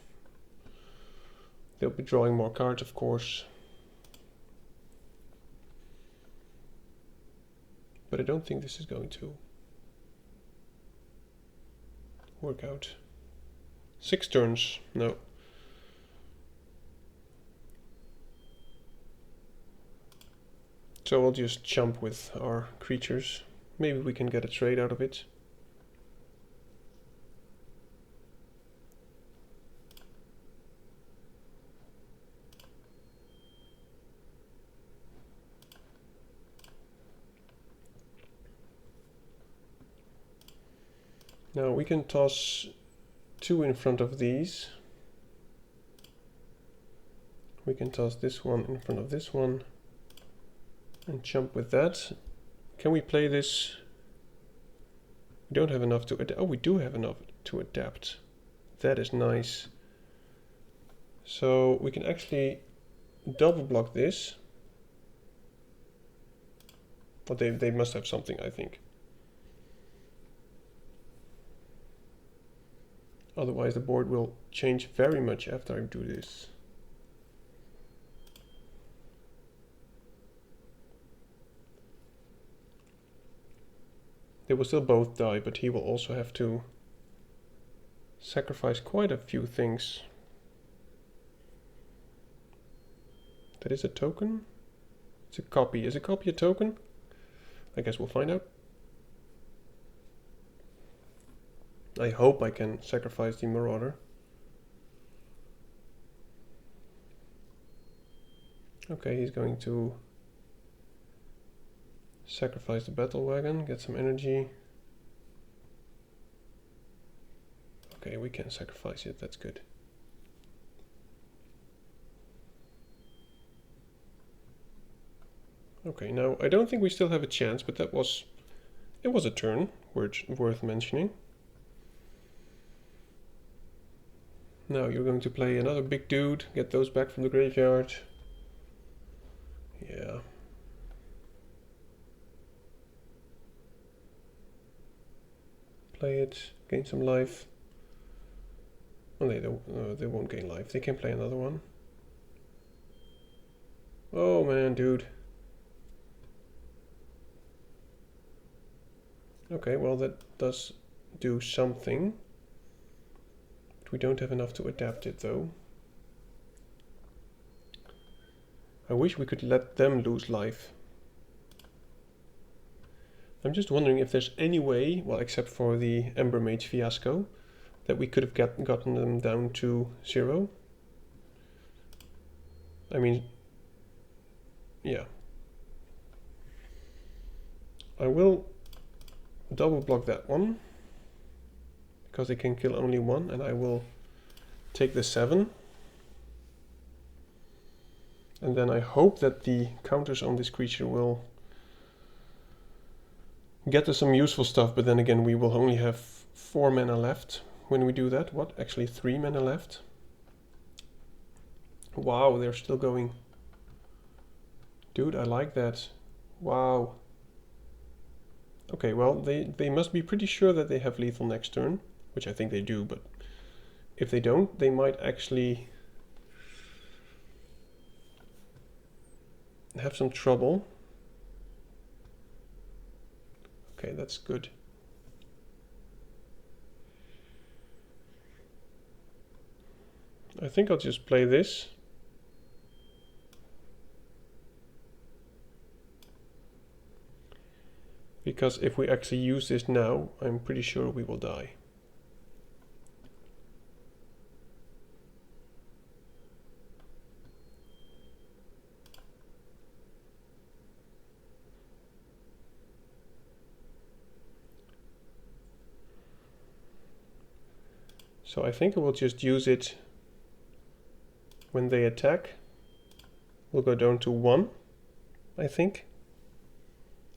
They'll be drawing more cards, of course. But I don't think this is going to work out. 6 turns, no. So we'll just jump with our creatures. Maybe we can get a trade out of it. Now we can toss 2 in front of these. We can toss this one in front of this one and jump with that. Can we play this? We don't have enough to adapt. Oh, we do have enough to adapt. That is nice. So we can actually double block this. But they must have something, I think. Otherwise the board will change very much after I do this. They will still both die, but he will also have to sacrifice quite a few things. That is a token? It's a copy. Is a copy a token? I guess we'll find out. I hope I can sacrifice the Marauder. Okay, he's going to sacrifice the Battle Wagon, get some energy. Okay, we can sacrifice it, that's good. Okay, now I don't think we still have a chance, but it was a turn worth mentioning. Now you're going to play another big dude, get those back from the graveyard. Yeah. Play it, gain some life. Oh, they won't gain life. They can play another one. Oh man, dude. Okay, well that does do something. We don't have enough to adapt it though. I wish we could let them lose life. I'm just wondering if there's any way, well, except for the Ember Mage fiasco, that we could have gotten them down to 0. I mean, yeah. I will double block that one, because they can kill only one, and I will take the 7. And then I hope that the counters on this creature will get us some useful stuff, but then again we will only have 4 mana left when we do that. What? Actually 3 mana left. Wow, they're still going. Dude, I like that. Wow. Okay, well, they must be pretty sure that they have lethal next turn, which I think they do, but if they don't, they might actually have some trouble. Okay, that's good. I think I'll just play this. Because if we actually use this now, I'm pretty sure we will die. So I think I will just use it when they attack. We'll go down to 1, I think.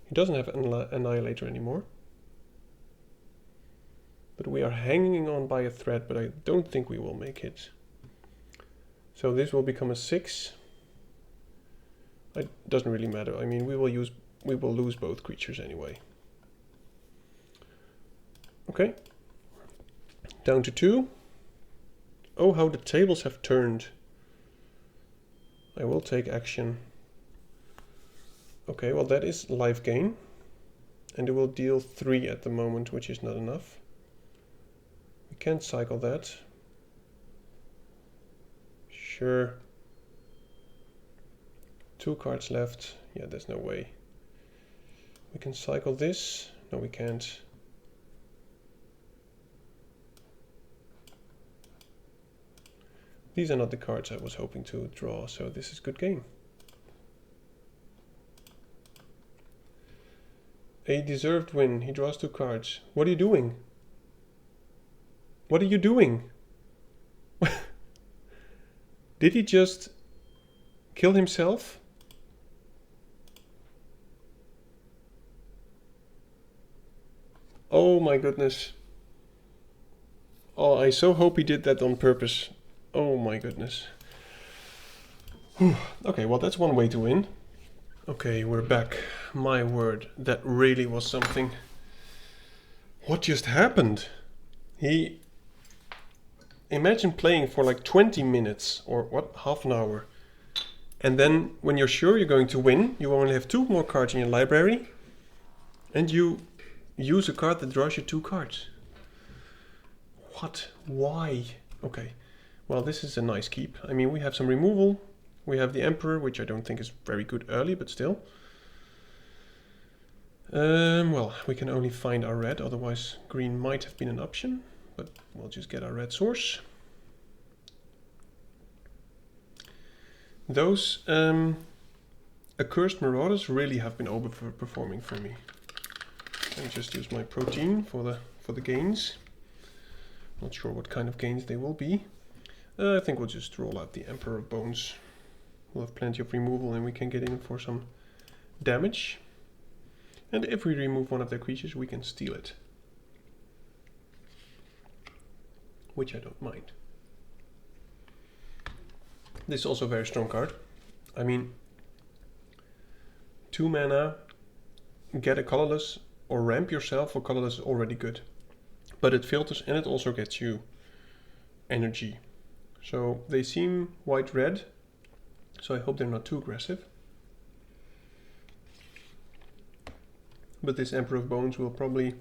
He doesn't have Annihilator anymore. But we are hanging on by a thread, but I don't think we will make it. So this will become a 6. It doesn't really matter. I mean, we will lose both creatures anyway. Okay. Down to 2. Oh, how the tables have turned. I will take action. Okay, well that is life gain. And it will deal 3 at the moment, which is not enough. We can't cycle that. Sure. 2 cards left. Yeah, there's no way. We can cycle this. No, we can't. These are not the cards I was hoping to draw, so this is good game. A deserved win. He draws 2 cards. What are you doing? What are you doing? Did he just kill himself? Oh my goodness. Oh, I so hope he did that on purpose. Oh my goodness. Whew. Okay, well that's one way to win. Okay, we're back. My word, that really was something. What just happened? Imagine playing for like 20 minutes or what, half an hour. And then when you're sure you're going to win, you only have 2 more cards in your library. And you use a card that draws you 2 cards. What? Why? Okay. Well, this is a nice keep. I mean, we have some removal. We have the Emperor, which I don't think is very good early, but still. Well, we can only find our red, otherwise green might have been an option. But we'll just get our red source. Those Accursed Marauders really have been overperforming for me. Let me just use my protein for the gains. Not sure what kind of gains they will be. I think we'll just roll out the Emperor of Bones. We'll have plenty of removal and we can get in for some damage. And if we remove one of their creatures, we can steal it. Which I don't mind. This is also a very strong card. I mean, 2 mana, get a colorless or ramp yourself for colorless is already good. But it filters and it also gets you energy. So they seem white-red, so I hope they're not too aggressive. But this Emperor of Bones will probably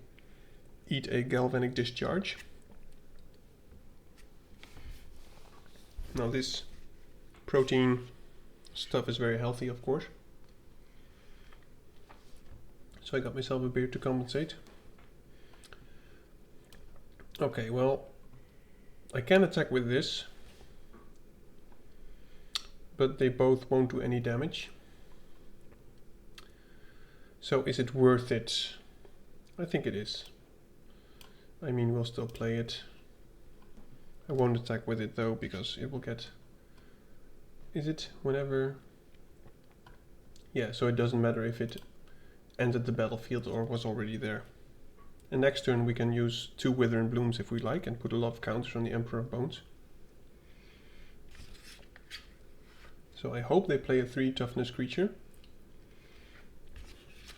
eat a Galvanic Discharge. Now this protein stuff is very healthy, of course. So I got myself a beer to compensate. Okay, well, I can attack with this, but they both won't do any damage. So is it worth it? I think it is. I mean, we'll still play it. I won't attack with it though, because it will get... Is it whenever... Yeah, so it doesn't matter if it entered the battlefield or was already there. And next turn we can use 2 Withering Blooms if we like and put a lot of counters on the Emperor of Bones. So I hope they play a 3 toughness creature.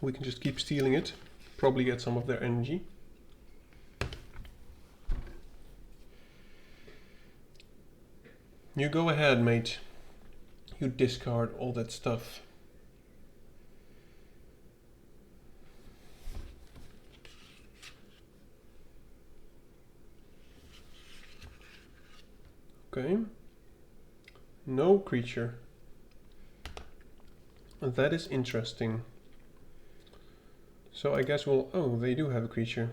We can just keep stealing it, probably get some of their energy. You go ahead, mate. You discard all that stuff. Okay. No creature. That is interesting. So I guess we'll... Oh, they do have a creature.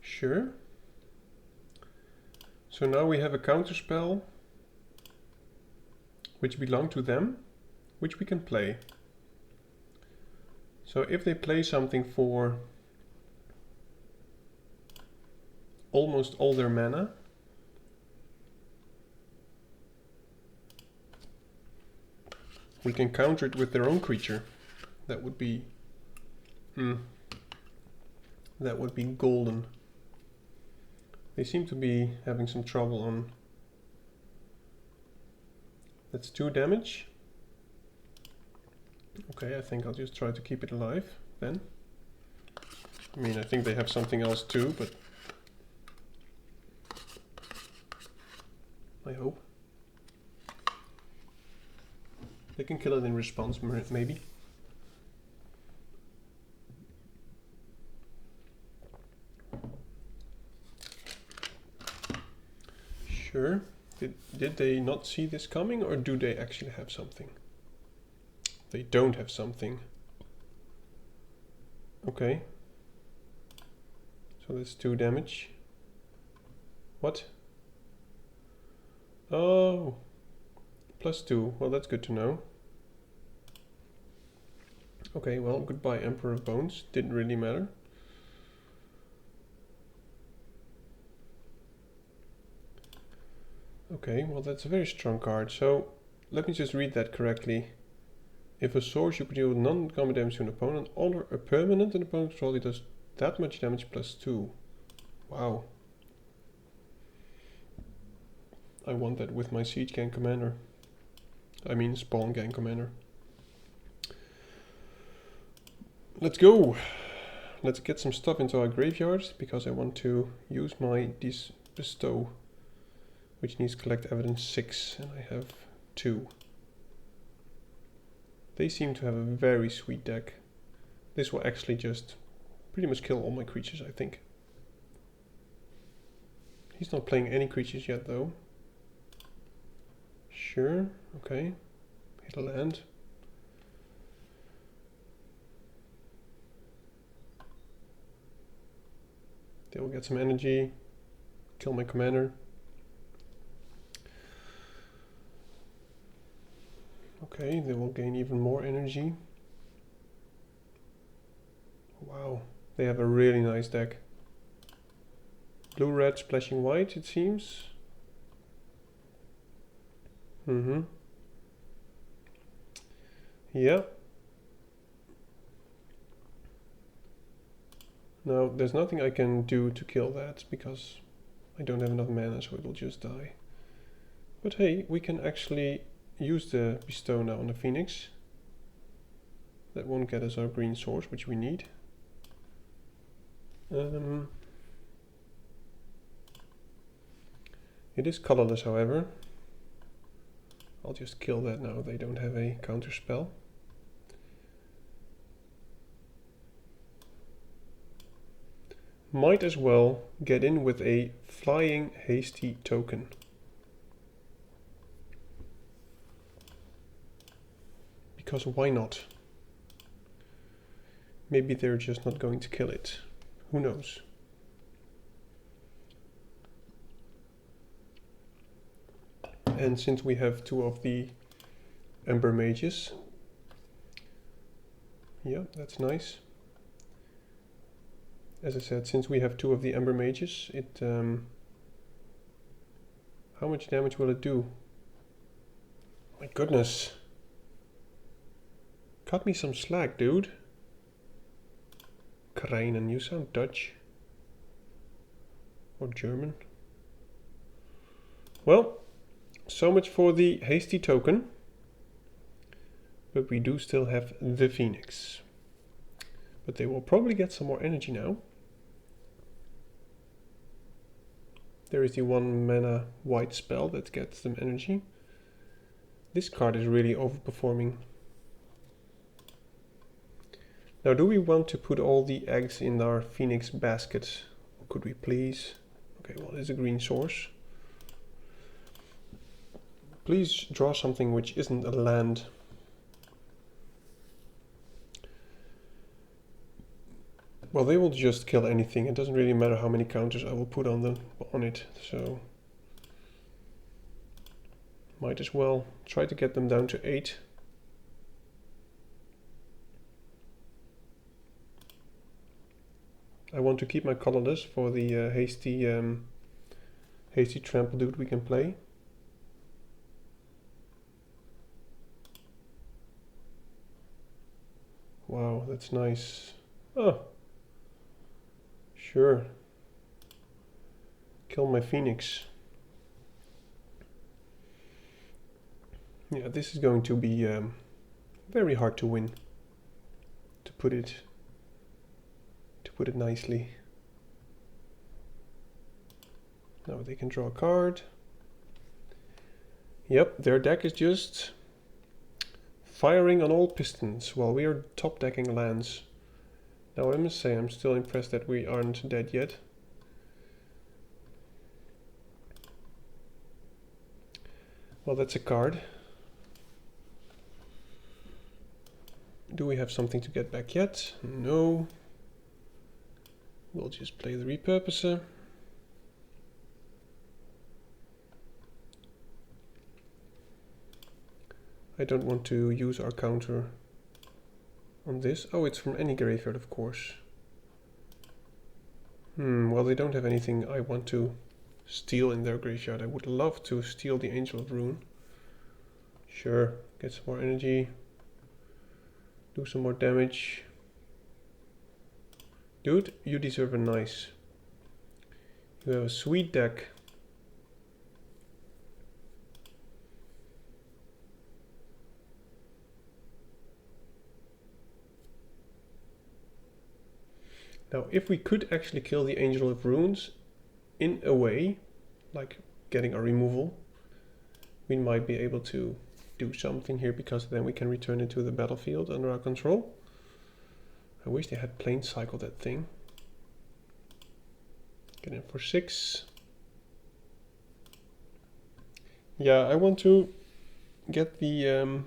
Sure. So now we have a counterspell which belong to them, which we can play. So if they play something for almost all their mana, we can counter it with their own creature. That would be... that would be golden. They seem to be having some trouble on... That's 2 damage. Okay, I think I'll just try to keep it alive then. I mean, I think they have something else too, but... I hope. They can kill it in response, maybe. Sure. Did they not see this coming, or do they actually have something? They don't have something. Okay. So that's 2 damage. What? Oh. +2. Well, that's good to know. Okay, well, goodbye Emperor of Bones. Didn't really matter. Okay, well that's a very strong card. So, let me just read that correctly. If a source you could deal non-combat damage to an opponent, or a permanent an opponent control, it does that much damage +2. Wow. I want that with my Siege Gang Commander. I mean Spawn Gang Commander. Let's go! Let's get some stuff into our graveyards, because I want to use my Bestow, which needs collect evidence 6, and I have 2. They seem to have a very sweet deck. This will actually just pretty much kill all my creatures, I think. He's not playing any creatures yet though. Sure, okay. Hit a land. They will get some energy. Kill my commander. Okay, they will gain even more energy. Wow, they have a really nice deck. Blue, red, splashing white, it seems. Yeah. Now, there's nothing I can do to kill that, because I don't have enough mana, so it will just die. But hey, we can actually use the Bestow now on the Phoenix. That won't get us our green source, which we need. It is colorless, however. I'll just kill that now. They don't have a counter spell. Might as well get in with a flying hasty token. because why not? Maybe they're just not going to kill it. Who knows? And since we have two of the Ember Mages, yeah, that's nice. As I said, since we have two of the Ember Mages, it how much damage will it do? My goodness. Cut me some slack, dude. Krainen, you sound Dutch. Or German. Well, so much for the hasty token. But we do still have the Phoenix. But they will probably get some more energy now. There is the 1 mana white spell that gets them energy. This card is really overperforming. Now, do we want to put all the eggs in our Phoenix basket? Or could we please? Okay, well, there's a green source. Please draw something which isn't a land. Well, they will just kill anything. It doesn't really matter how many counters I will put on it. So might as well try to get them down to 8. I want to keep my colorless for the hasty trample dude we can play. Wow, that's nice. Oh, sure. Kill my Phoenix. Yeah, this is going to be very hard to win. To put it nicely. Now they can draw a card. Yep, their deck is just firing on all pistons while we are top decking lands. Now I must say I'm still impressed that we aren't dead yet. Well, that's a card. Do we have something to get back yet? No. We'll just play the repurposer. I don't want to use our counter on this. Oh, it's from any graveyard, of course. Well, they don't have anything I want to steal in their graveyard. I would love to steal the Angel of Ruin. Sure, get some more energy. Do some more damage. Dude, you deserve a nice. You have a sweet deck. Now, if we could actually kill the Angel of Runes in a way, like getting a removal, we might be able to do something here, because then we can return it to the battlefield under our control. I wish they had plane cycled that thing. Get in for 6. Yeah, I want to get the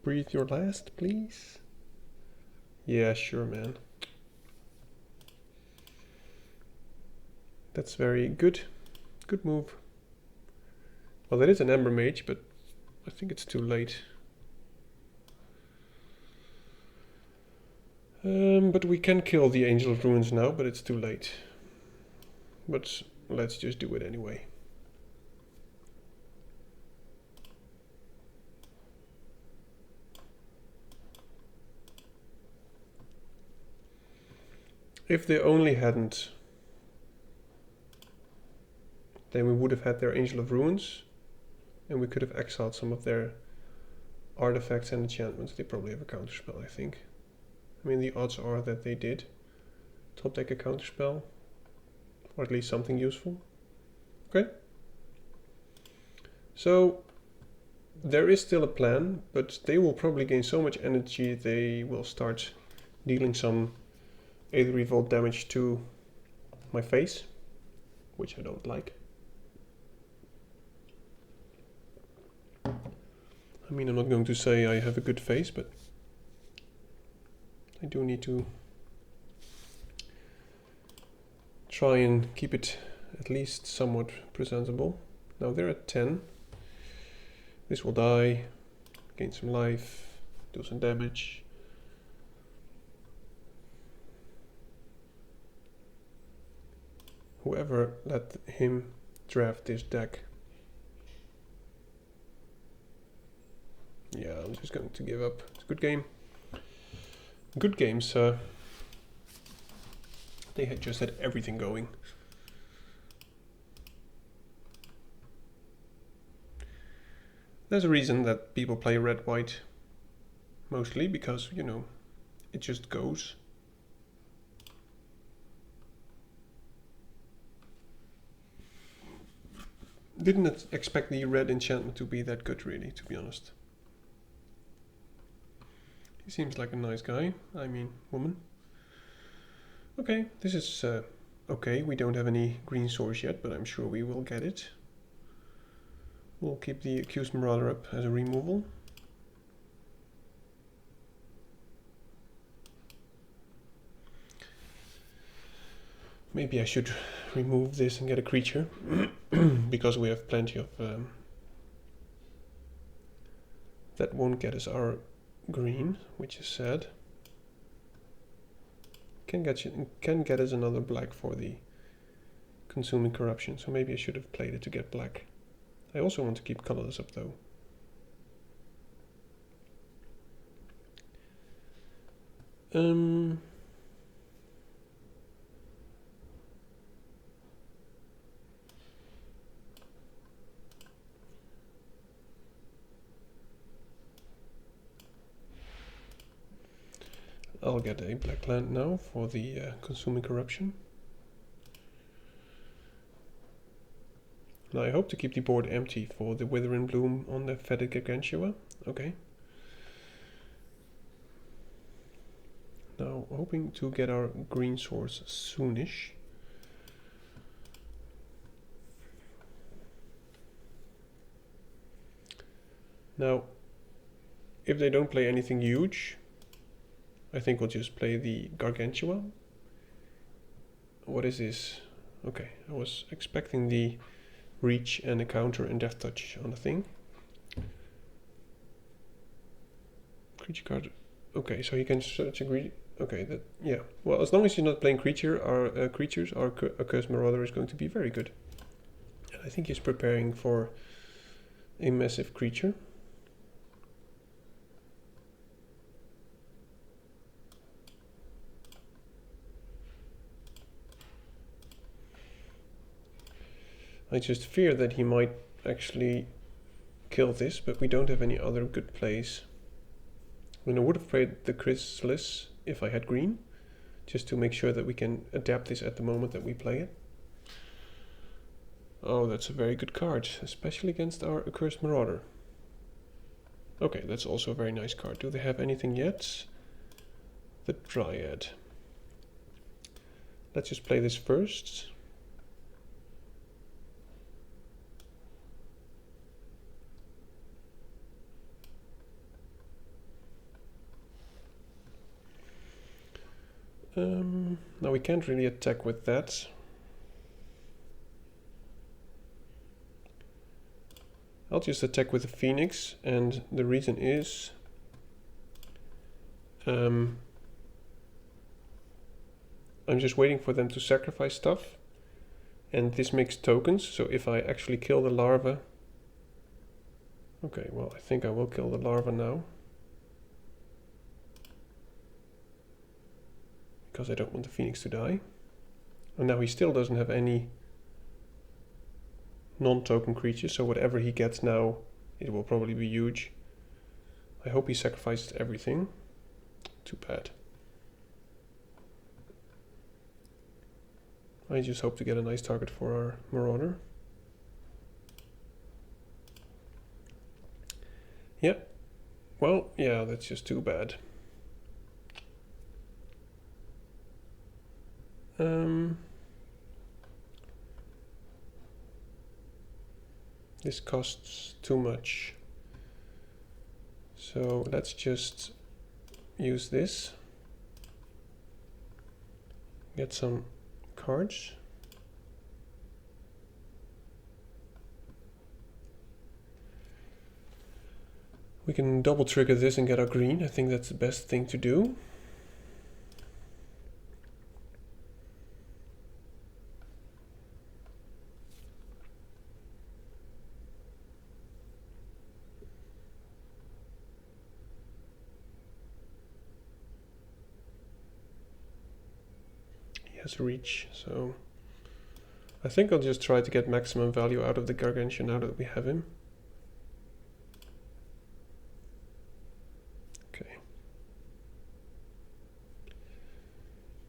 breathe your last, please. Yeah, sure, man. That's very good. Good move. Well, that is an Ember Mage, but I think it's too late. But we can kill the Angel of Ruins now, but it's too late. But let's just do it anyway. If they only hadn't, then we would have had their Angel of Ruins, and we could have exiled some of their artifacts and enchantments. They probably have a counterspell, I think. I mean, the odds are that they did top deck a counterspell, or at least something useful. Okay. So there is still a plan, but they will probably gain so much energy they will start dealing some 8 revolt damage to my face, which I don't like. I mean, I'm not going to say I have a good face, but I do need to try and keep it at least somewhat presentable. Now they're at 10. This will die, gain some life, do some damage. Whoever let him draft this deck. Yeah, I'm just going to give up. It's a good game. Good games. They had just had everything going. There's a reason that people play red-white. Mostly because, you know, it just goes. Didn't expect the red enchantment to be that good, really, to be honest. He seems like a nice guy. I mean, woman. Okay, this is okay. We don't have any green source yet, but I'm sure we will get it. We'll keep the Accursed Marauder up as a removal. Maybe I should remove this and get a creature, because we have plenty of... that won't get us our green, which is sad. Can get us another black for the Consuming Corruption, so maybe I should have played it to get black. I also want to keep colorless up though. I'll get a black land now for the Consuming Corruption. Now I hope to keep the board empty for the Withering Bloom on the Fetid Gargantua. Okay. Now hoping to get our green source soonish. Now, if they don't play anything huge, I think we'll just play the Gargantua. What is this? Okay, I was expecting the reach and a counter and death touch on the thing. Creature card. Okay, so he can search a green. Okay, that, yeah. Well, as long as you're not playing creatures, our Accursed Marauder is going to be very good. And I think he's preparing for a massive creature. I just fear that he might actually kill this, but we don't have any other good plays. I mean, I would have played the Chrysalis if I had green, just to make sure that we can adapt this at the moment that we play it. Oh, that's a very good card, especially against our Accursed Marauder. Okay, that's also a very nice card. Do they have anything yet? The Dryad. Let's just play this first. Now we can't really attack with that. I'll just attack with the Phoenix, and the reason is I'm just waiting for them to sacrifice stuff, and this makes tokens, so if I actually kill the larva... Okay, well, I think I will kill the larva now. Because I don't want the Phoenix to die. And now he still doesn't have any non-token creatures, so whatever he gets now, it will probably be huge. I hope he sacrifices everything. Too bad. I just hope to get a nice target for our Marauder. Yep. Well, yeah, that's just too bad. This costs too much. So let's just use this. Get some cards. We can double trigger this and get our green. I think that's the best thing to do. He has reach, so I think I'll just try to get maximum value out of the Gargantua now that we have him. Okay.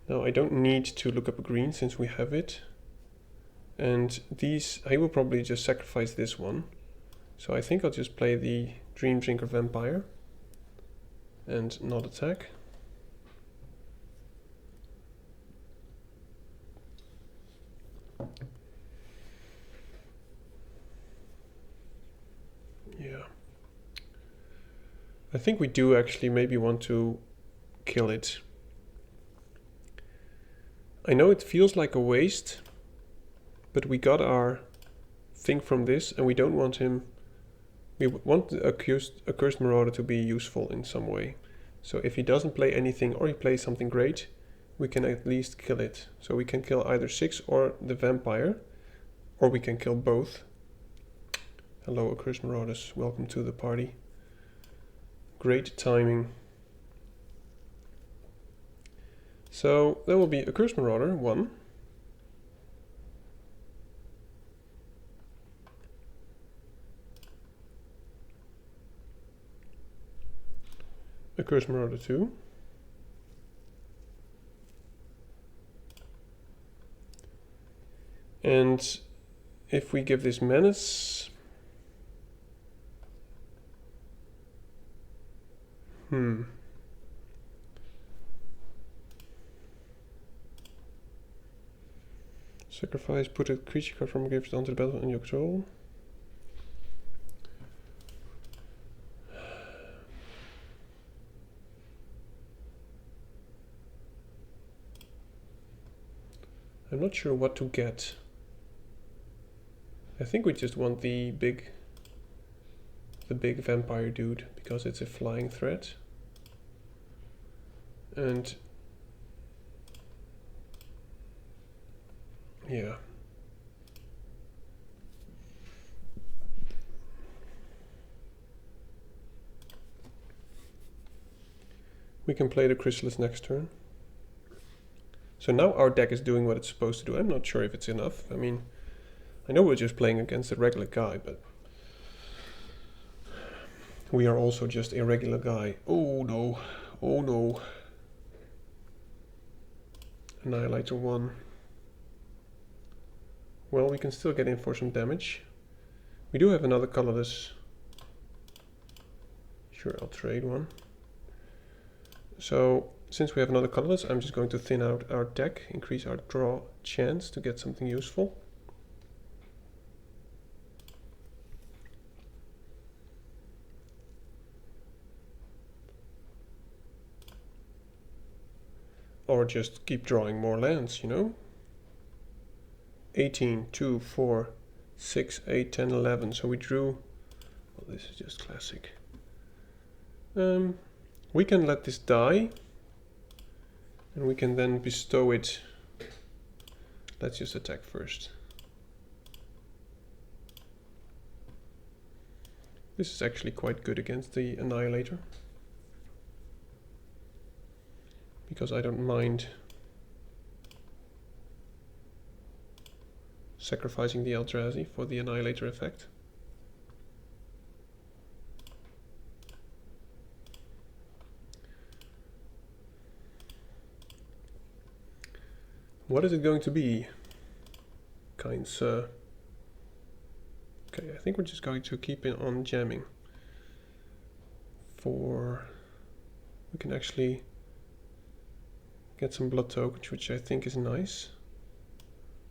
Now I don't need to look up a green since we have it. And these, I will probably just sacrifice this one. So I think I'll just play the Dream Drinker Vampire and not attack. Yeah. I think we do actually maybe want to kill it. I know it feels like a waste, but we got our thing from this and we don't want him. We want the Accursed Marauder to be useful in some way. So if he doesn't play anything or he plays something great, we can at least kill it. So we can kill either 6 or the Vampire, or we can kill both. Hello Accursed Marauders, welcome to the party. Great timing. So there will be Accursed Marauder 1. Accursed Marauder 2. And if we give this Menace... Sacrifice, put a creature card from a gift onto the battlefield in your control. I'm not sure what to get. I think we just want the big vampire dude because it's a flying threat. And yeah. We can play the Chrysalis next turn. So now our deck is doing what it's supposed to do. I'm not sure if it's enough. I mean, I know we're just playing against a regular guy, but we are also just a regular guy. Oh no, oh no. Annihilator 1. Well, we can still get in for some damage. We do have another colorless. Sure, I'll trade one. So, since we have another colorless, I'm just going to thin out our deck, increase our draw chance to get something useful. Or just keep drawing more lands, you know? 18, 2, 4, 6, 8, 10, 11. So we drew... Well, this is just classic. We can let this die. And we can then bestow it. Let's just attack first. This is actually quite good against the Annihilator. Because I don't mind sacrificing the Eldrazi for the Annihilator effect. What is it going to be, kind sir? Okay, I think we're just going to keep it on jamming. We can actually get some blood tokens, which I think is nice.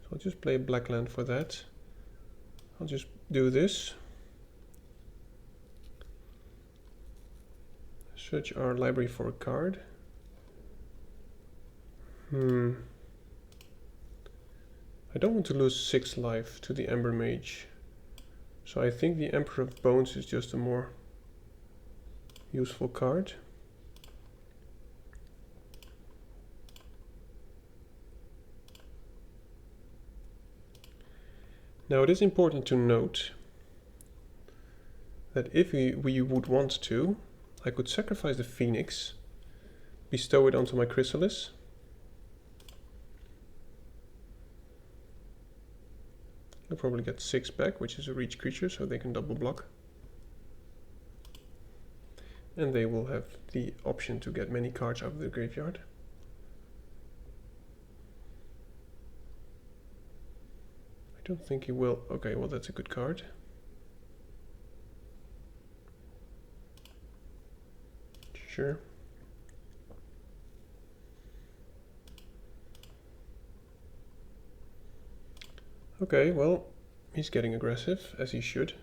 So I'll just play a black land for that. I'll just do this. Search our library for a card. I don't want to lose 6 life to the Ember Mage. So I think the Emperor of Bones is just a more useful card. Now it is important to note that if we would want to, I could sacrifice the Phoenix, bestow it onto my Chrysalis, I'll probably get 6 back, which is a reach creature, so they can double block. And they will have the option to get many cards out of the graveyard. I don't think he will. Okay, well that's a good card. Sure. Okay, well, he's getting aggressive, as he should.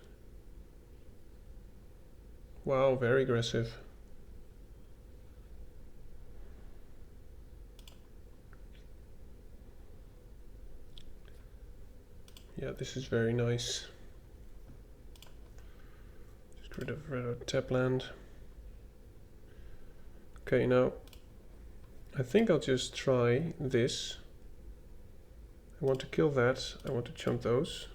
Wow, very aggressive. Yeah, this is very nice. Just rid of tap land. Okay, now I think I'll just try this. I want to kill that, I want to chump those.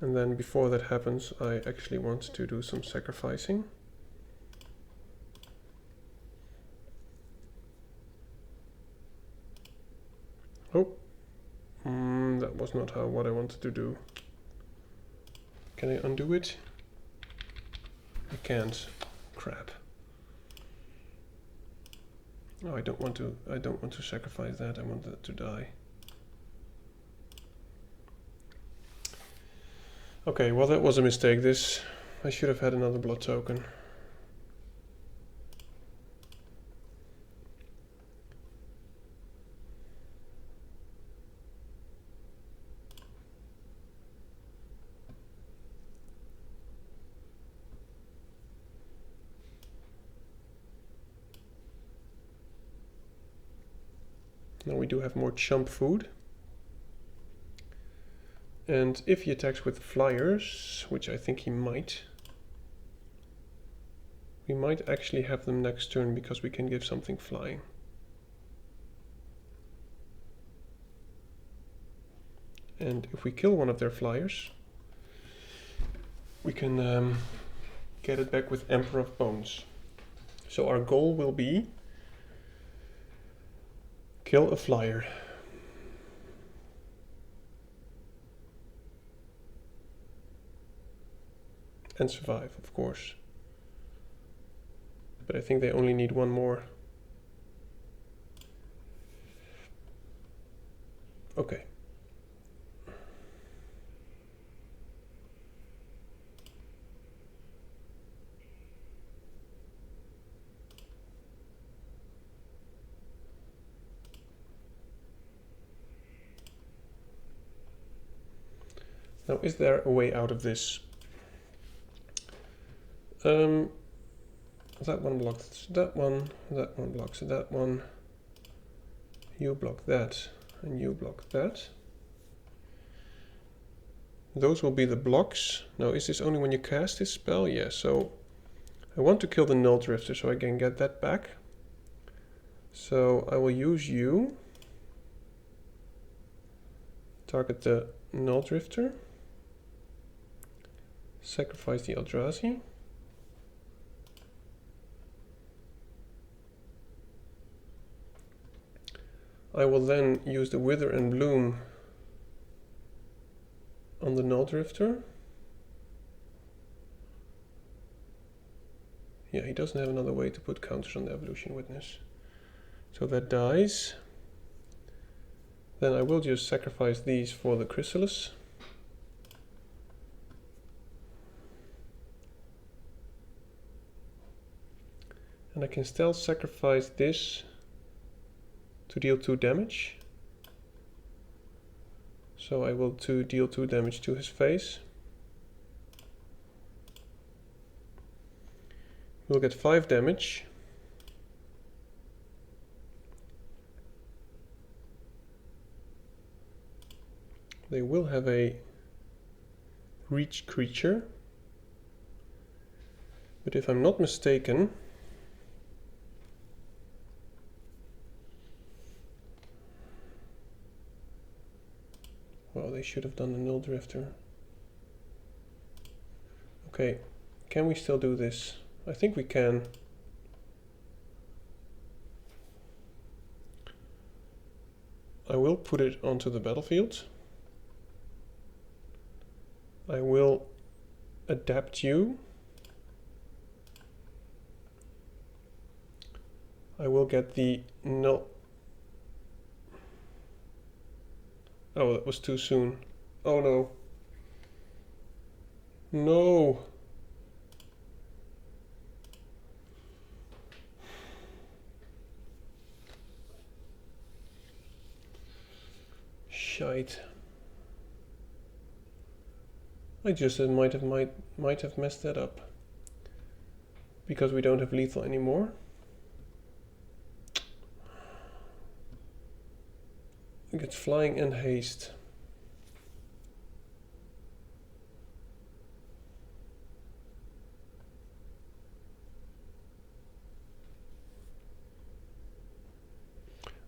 And then before that happens, I actually want to do some sacrificing. Oh, that was not what I wanted to do. Can I undo it? I can't. Crap. Oh, I don't want to sacrifice that. I want that to die. Okay, well that was a mistake. I should have had another blood token. Now we do have more chump food. And if he attacks with flyers, which I think he might, we might actually have them next turn because we can give something flying. And if we kill one of their flyers, we can get it back with Emperor of Bones. So our goal will be kill a flyer. And survive, of course. But I think they only need one more. Okay. Now, is there a way out of this? That one blocks that one blocks that one. You block that, and you block that. Those will be the blocks. Now, is this only when you cast this spell? Yeah, so I want to kill the Null Drifter so I can get that back. So I will use you. Target the Null Drifter. Sacrifice the Eldrazi. I will then use the Wither and Bloom on the Null Drifter. Yeah, he doesn't have another way to put counters on the Evolution Witness. So that dies. Then I will just sacrifice these for the Chrysalis. And I can still sacrifice this to deal 2 damage. So I will deal 2 damage to his face. We'll get 5 damage. They will have a reach creature. But if I'm not mistaken, well, they should have done the null drifter. Okay, can we still do this? I think we can. I will put it onto the battlefield. I will adapt you. I will get the null. Oh, that was too soon. Oh no. No. Shite. I just might have messed that up. Because we don't have lethal anymore. It gets flying and haste.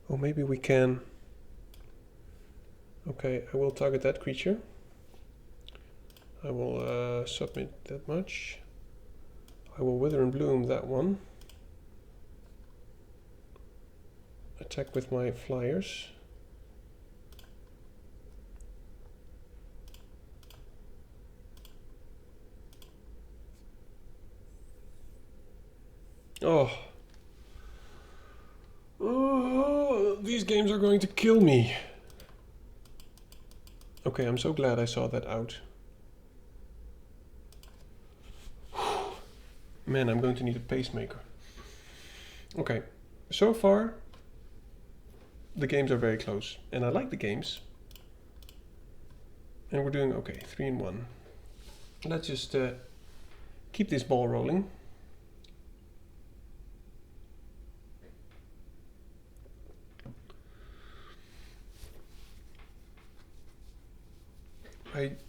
Oh, maybe we can. Okay, I will target that creature. I will submit that much. I will Wither and Bloom that one. Attack with my flyers. Oh. Oh, these games are going to kill me. Okay, I'm so glad I saw that out. Man, I'm going to need a pacemaker. Okay, so far the games are very close, and I like the games. And we're doing okay, 3-1. Let's just keep this ball rolling.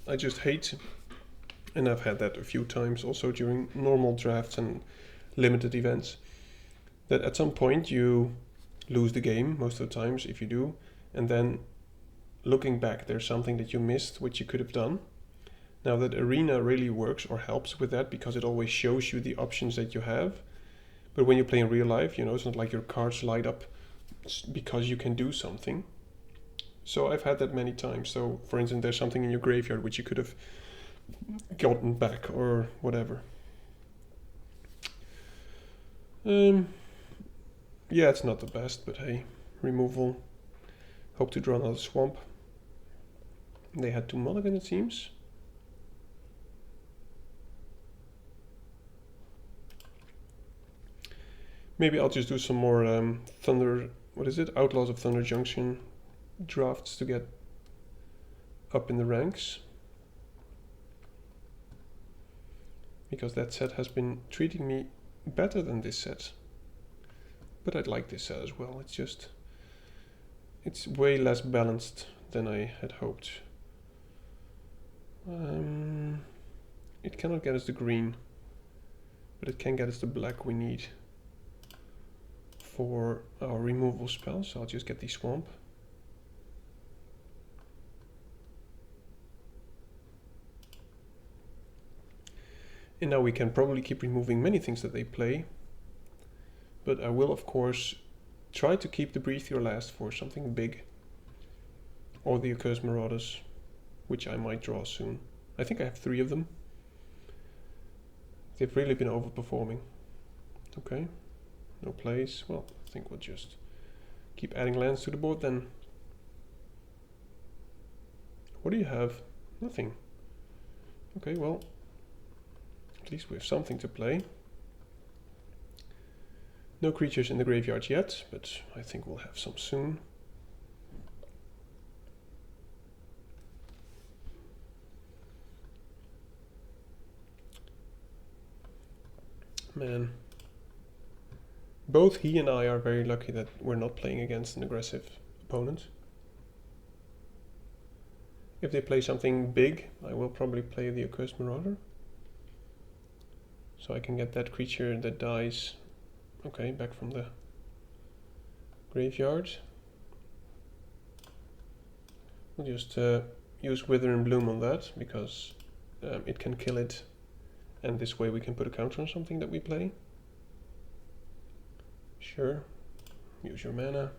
I just hate, and I've had that a few times also during normal drafts and limited events, that at some point you lose the game, most of the times if you do, and then looking back there's something that you missed which you could have done. Now that Arena really works or helps with that because it always shows you the options that you have, but when you play in real life, you know, it's not like your cards light up because you can do something. So I've had that many times. So for instance, there's something in your graveyard which you could have gotten back or whatever. Yeah, it's not the best, but hey, removal. Hope to draw another swamp. They had 2 mulligan, it seems. Maybe I'll just do some more Thunder, what is it? Outlaws of Thunder Junction drafts to get up in the ranks. Because that set has been treating me better than this set. But I'd like this set as well. It's way less balanced than I had hoped. It cannot get us the green, but it can get us the black we need for our removal spell, so I'll just get the swamp. And now we can probably keep removing many things that they play, but I will of course try to keep the Breathe Your Last for something big, or the Accursed Marauders, which I might draw soon. I think I have 3 of them. They've really been overperforming. Okay, no plays. Well, I think we'll just keep adding lands to the board then. What do you have? Nothing. Okay, well, at least we have something to play. No creatures in the graveyard yet, but I think we'll have some soon. Man. Both he and I are very lucky that we're not playing against an aggressive opponent. If they play something big, I will probably play the Accursed Marauder. So I can get that creature that dies, okay, back from the graveyard. We'll just use Wither and Bloom on that, because it can kill it, and this way we can put a counter on something that we play. Sure, use your mana,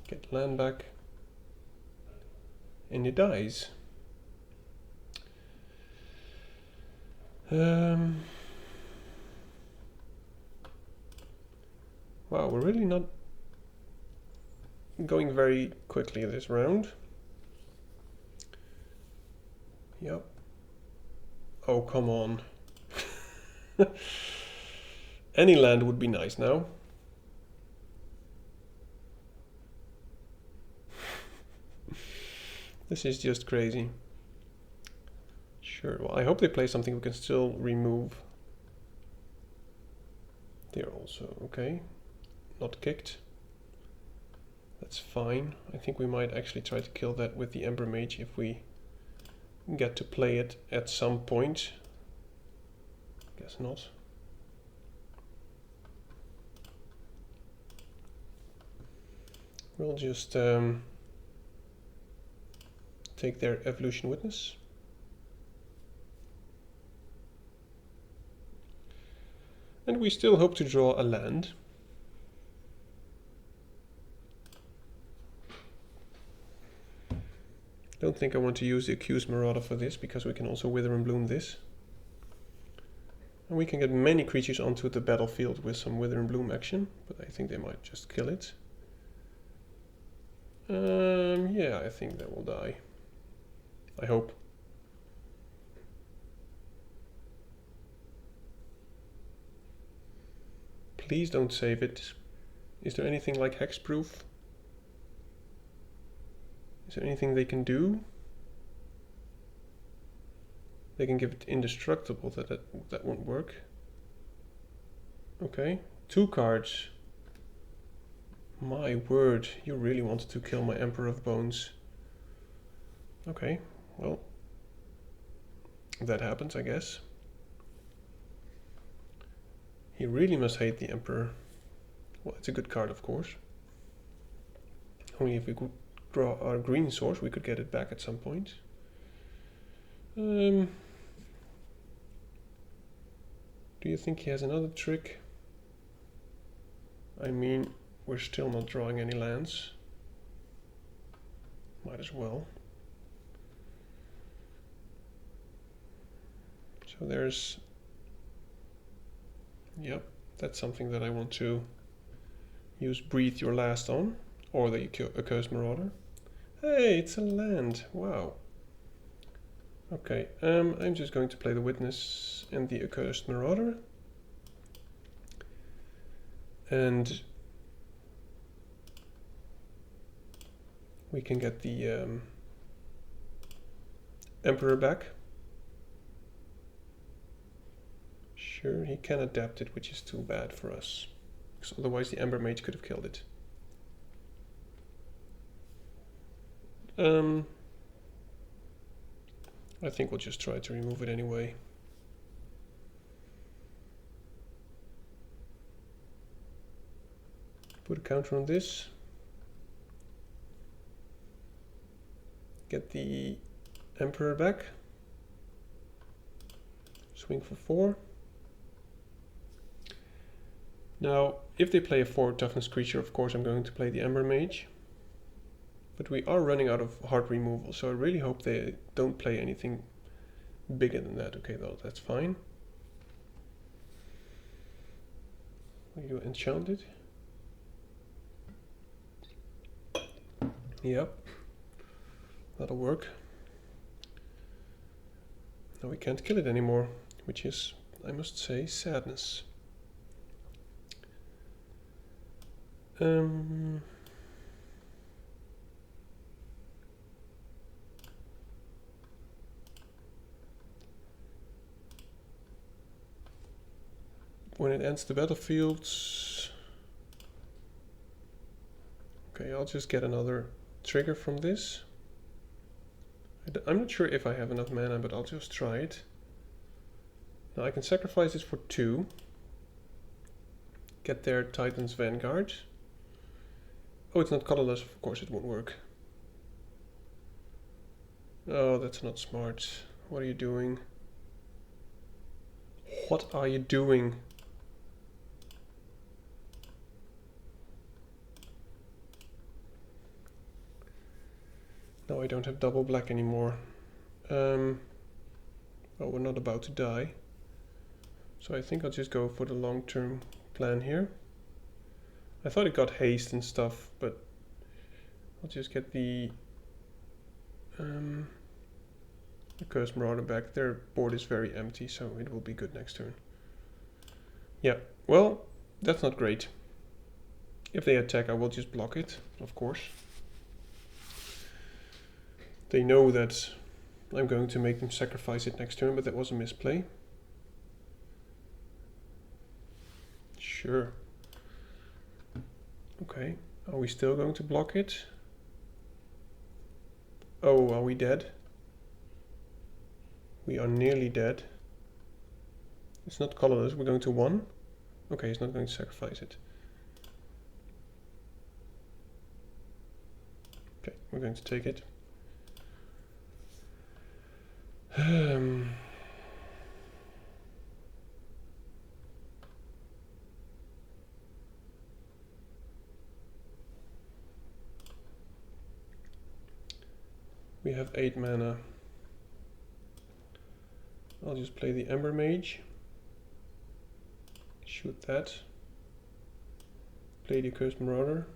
get land back, and it dies. Wow, we're really not going very quickly this round. Yep. Oh, come on. Any land would be nice now. This is just crazy. Sure, well, I hope they play something we can still remove. They're also okay. Not kicked. That's fine. I think we might actually try to kill that with the Ember Mage if we get to play it at some point. Guess not. We'll just take their Evolution Witness. And we still hope to draw a land. Don't think I want to use the Accursed Marauder for this, because we can also Wither and Bloom this. And we can get many creatures onto the battlefield with some Wither and Bloom action, but I think they might just kill it. Yeah, I think that will die. I hope. Please don't save it. Is there anything like hexproof? Is there anything they can do? They can give it indestructible, that won't work. Okay, 2 cards. My word, you really wanted to kill my Emperor of Bones. Okay, well, that happens, I guess. He really must hate the Emperor. Well, it's a good card, of course. Only if we could draw our green source, we could get it back at some point. Do you think he has another trick? I mean, we're still not drawing any lands. Might as well. So there's... Yep, that's something that I want to use Breathe Your Last on, or the Accursed Marauder. Hey, it's a land, wow. Okay, I'm just going to play the Witness and the Accursed Marauder. And we can get the Emperor back. Sure, he can adapt it, which is too bad for us, because otherwise the Ember Mage could have killed it. I think we'll just try to remove it anyway. Put a counter on this. Get the Emperor back. Swing for 4. Now, if they play a 4 toughness creature, of course I'm going to play the Ember Mage. But we are running out of hard removal, so I really hope they don't play anything bigger than that. Okay, though, that's fine. Are you enchanted? Yep. That'll work. Now we can't kill it anymore, which is, I must say, sadness. when it ends the battlefield. Okay, I'll just get another trigger from this. I'm not sure if I have enough mana, but I'll just try it. Now I can sacrifice this for 2. Get their Titan's Vanguard. Oh, it's not colorless, of course it won't work. Oh, that's not smart. What are you doing? What are you doing? No, I don't have double black anymore. Oh, we're not about to die. So I think I'll just go for the long-term plan here. I thought it got haste and stuff, but I'll just get the Accursed Marauder back. Their board is very empty, so it will be good next turn. Yeah, well, that's not great. If they attack, I will just block it, of course. They know that I'm going to make them sacrifice it next turn, but that was a misplay. Sure. Okay, are we still going to block it? Oh, are we dead? We are nearly dead. It's not colorless, we're going to 1. Okay, he's not going to sacrifice it. Okay, we're going to take it. We have 8 mana. I'll just play the Ember Mage. Shoot that. Play the Accursed Marauder.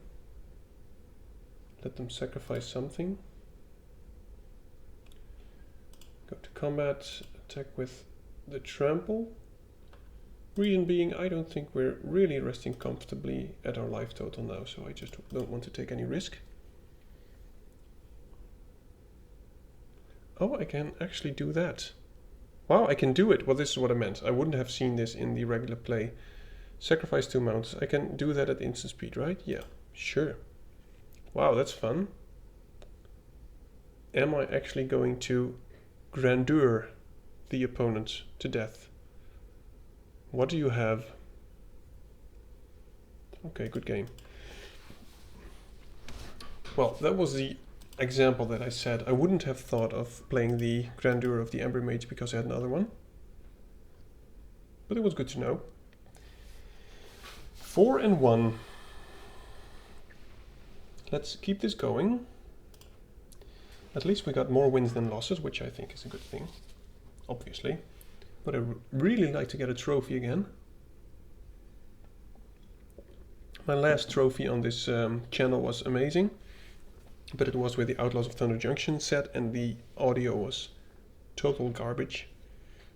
Let them sacrifice something. Go to combat, attack with the Trample. Reason being, I don't think we're really resting comfortably at our life total now, so I just don't want to take any risk. Oh, I can actually do that. Wow, I can do it. Well, this is what I meant. I wouldn't have seen this in the regular play. Sacrifice 2 mounts. I can do that at instant speed, right? Yeah, sure. Wow, that's fun. Am I actually going to grandeur the opponent to death? What do you have? Okay, good game. Well, that was the example that I said. I wouldn't have thought of playing the grandeur of the Ember Mage because I had another one. But it was good to know. 4 and 1. Let's keep this going. At least we got more wins than losses, which I think is a good thing, obviously. But I really like to get a trophy again. My last trophy on this channel was amazing, but it was with the Outlaws of Thunder Junction set and the audio was total garbage.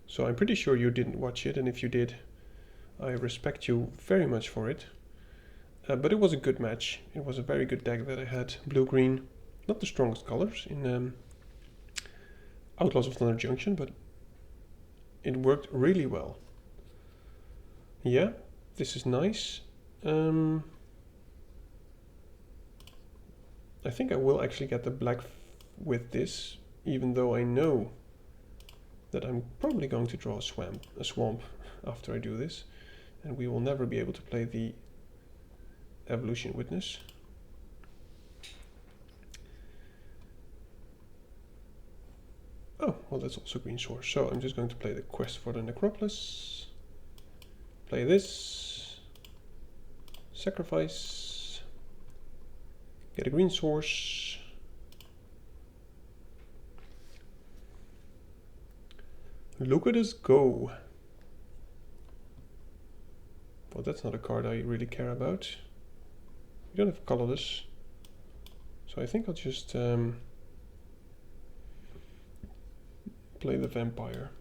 So I'm pretty sure you didn't watch it, and if you did, I respect you very much for it. But it was a good match. It was a very good deck that I had. Blue-green, not the strongest colors in Outlaws of Thunder Junction, but it worked really well. Yeah, this is nice. I think I will actually get the black with this, even though I know that I'm probably going to draw a swamp after I do this, and we will never be able to play the Evolution Witness. Oh, well, that's also green source. So I'm just going to play the Quest for the Necropolis. Play this. Sacrifice. Get a green source. Look at us go. Well, that's not a card I really care about. We don't have colorless. So I think I'll just play the Vampire.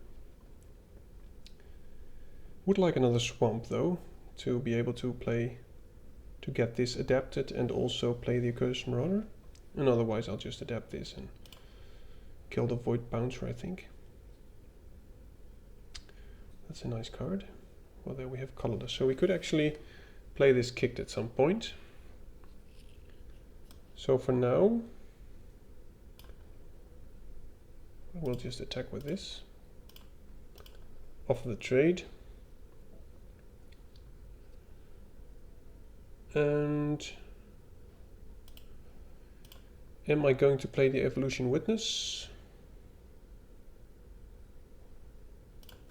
Would like another swamp though, to be able to play, to get this adapted and also play the Accursed Marauder. And otherwise I'll just adapt this and kill the Void Bouncer, I think. That's a nice card. Well, there we have colorless. So we could actually play this kicked at some point. So for now, we'll just attack with this. Offer the trade. And am I going to play the Evolution Witness?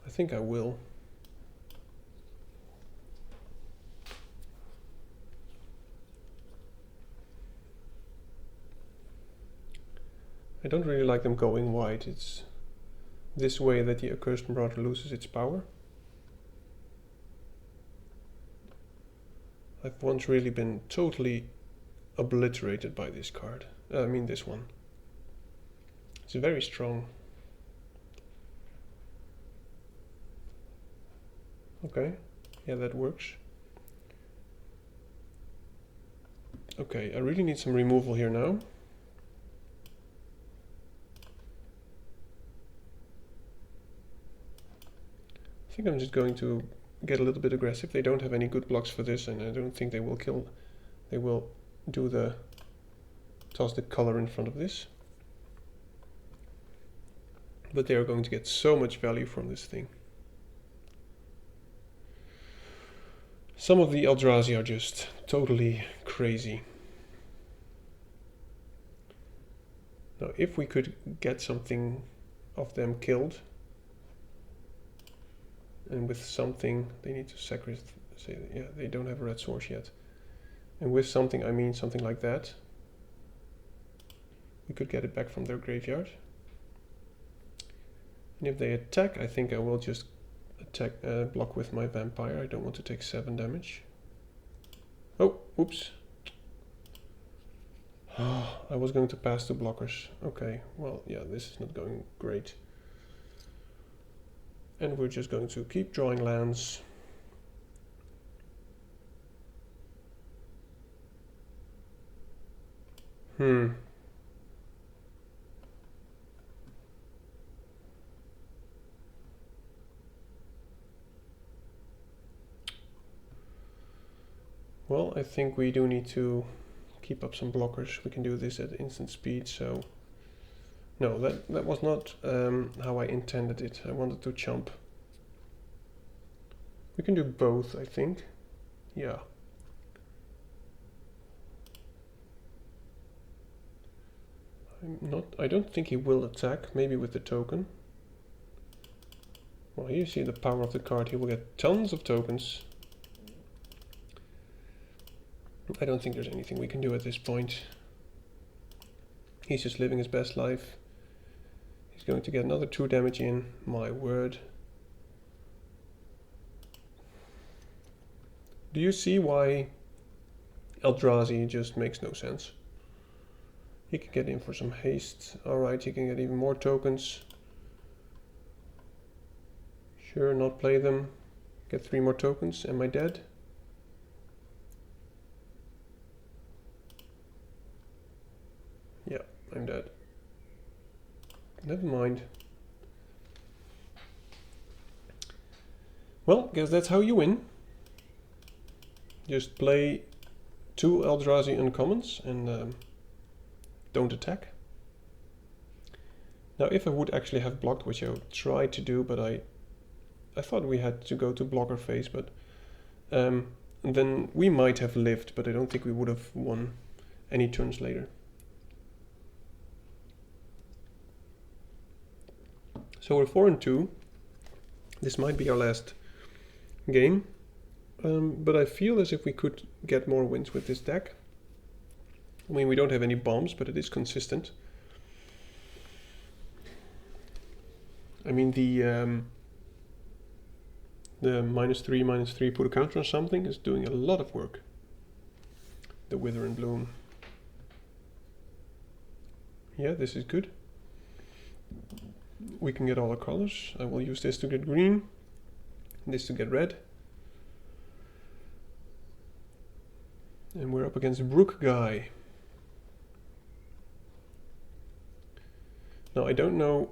I think I will. I don't really like them going wide. It's this way that the Accursed Marauder loses its power. I've once really been totally obliterated by this card. I mean this one. It's very strong. Okay, yeah, that works. Okay, I really need some removal here now. I think I'm just going to get a little bit aggressive. They don't have any good blocks for this, and I don't think they will kill. They will do the toss the color in front of this. But they are going to get so much value from this thing. Some of the Eldrazi are just totally crazy. Now, if we could get something of them killed, and with something, they need to sacrifice, yeah, they don't have a red source yet. And with something, I mean something like that. We could get it back from their graveyard. And if they attack, I think I will just attack, block with my vampire. I don't want to take 7 damage. Oh, oops. I was going to pass 2 blockers. Okay, well, yeah, this is not going great. And we're just going to keep drawing lands. Well, I think we do need to keep up some blockers. We can do this at instant speed, so... No, that was not how I intended it. I wanted to chump. We can do both, I think. Yeah. I don't think he will attack, maybe with the token. Well, here you see the power of the card. He will get tons of tokens. I don't think there's anything we can do at this point. He's just living his best life. He's going to get another 2 damage in, my word. Do you see why Eldrazi just makes no sense? He can get in for some haste. Alright, he can get even more tokens. Sure, not play them. Get 3 more tokens. Am I dead? Yeah, I'm dead. Never mind. Well, guess that's how you win. Just play 2 Eldrazi uncommons and don't attack. Now, if I would actually have blocked, which I tried to do, but I thought we had to go to blocker phase, but then we might have lived, but I don't think we would have won any turns later. So we're 4-2. This might be our last game, but I feel as if we could get more wins with this deck. I mean, we don't have any bombs, but it is consistent. I mean, the -3/-3 put a counter on something is doing a lot of work. The Wither and Bloom. Yeah, this is good. We can get all the colors. I will use this to get green, this to get red. And we're up against Brook Guy. Now, I don't know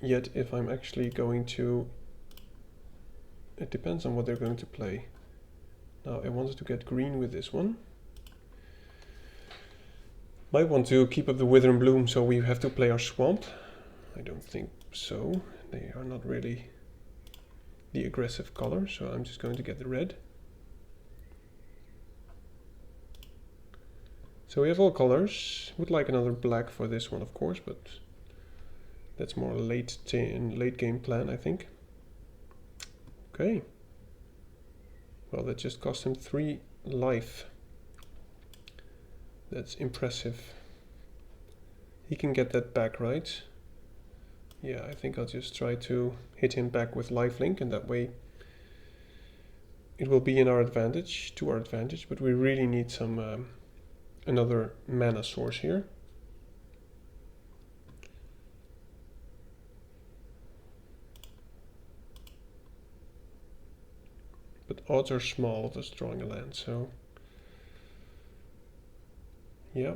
yet if I'm actually going to It depends on what they're going to play. Now I wanted to get green with this one. Might want to keep up the Wither and Bloom, so we have to play our swamp. I don't think so. They are not really the aggressive color, so I'm just going to get the red. So we have all colors. Would like another black for this one, of course, but that's more a late game plan, I think. Okay. Well, that just cost him 3 life. That's impressive. He can get that back, right? Yeah, I think I'll just try to hit him back with lifelink, and that way it will be in our advantage, to our advantage, but we really need some another mana source here. But odds are small, just drawing a land, so yeah,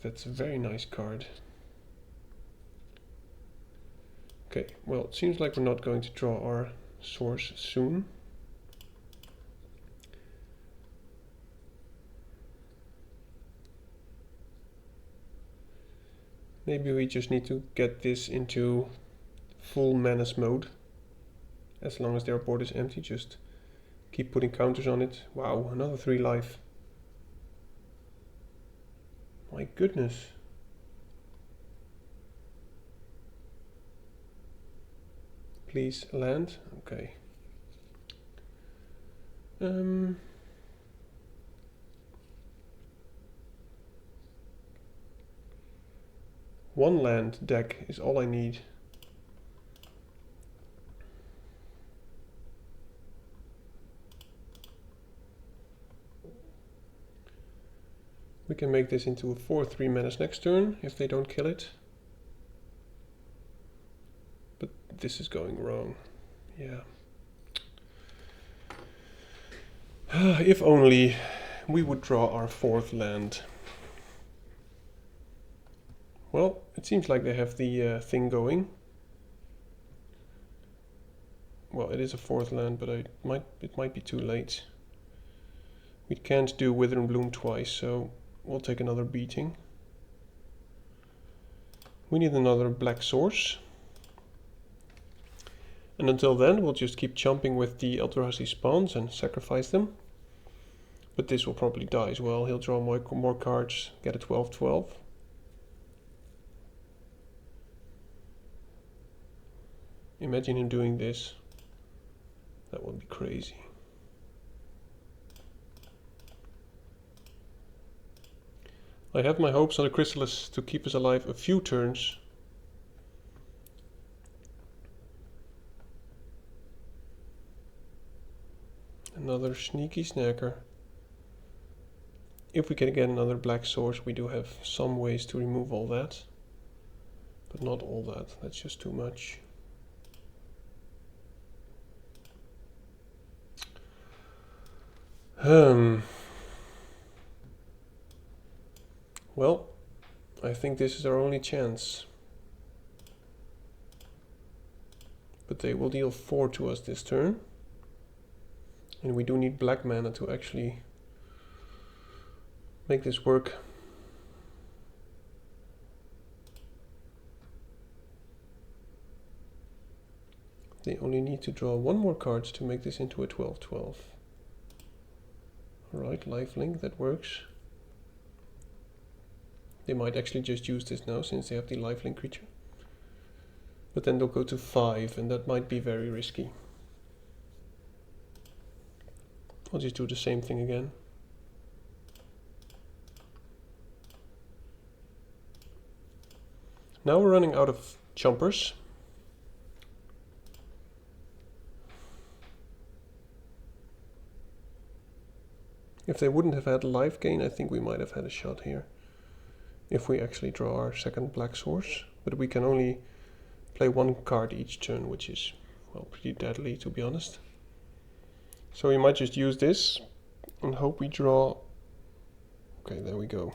that's a very nice card. Okay, well, it seems like we're not going to draw our source soon. Maybe we just need to get this into full menace mode. As long as their board is empty, just keep putting counters on it. Wow, another 3 life. My goodness. Please land. Okay. One land deck is all I need. We can make this into a 4/3 menace next turn if they don't kill it. But this is going wrong. Yeah. If only we would draw our 4th land. Well, it seems like they have the thing going. Well, it is a 4th land, but it might be too late. We can't do Wither and Bloom twice, so we'll take another beating. We need another black source. And until then, we'll just keep chomping with the Eldrazi spawns and sacrifice them. But this will probably die as well. He'll draw more cards, get a 12/12. Imagine him doing this. That would be crazy. I have my hopes on the Chrysalis to keep us alive a few turns. Another sneaky snacker. If we can get another black source, we do have some ways to remove all that. But not all that, that's just too much. Well, I think this is our only chance. But they will deal 4 to us this turn. And we do need black mana to actually make this work. They only need to draw 1 more card to make this into a 12/12. Alright, lifelink, that works. They might actually just use this now since they have the lifelink creature. But then they'll go to 5 and that might be very risky. I'll just do the same thing again. Now we're running out of chompers. If they wouldn't have had life gain, I think we might have had a shot here. If we actually draw our second black source. But we can only play 1 card each turn, which is, well, pretty deadly to be honest. So we might just use this and hope we draw. Okay, there we go.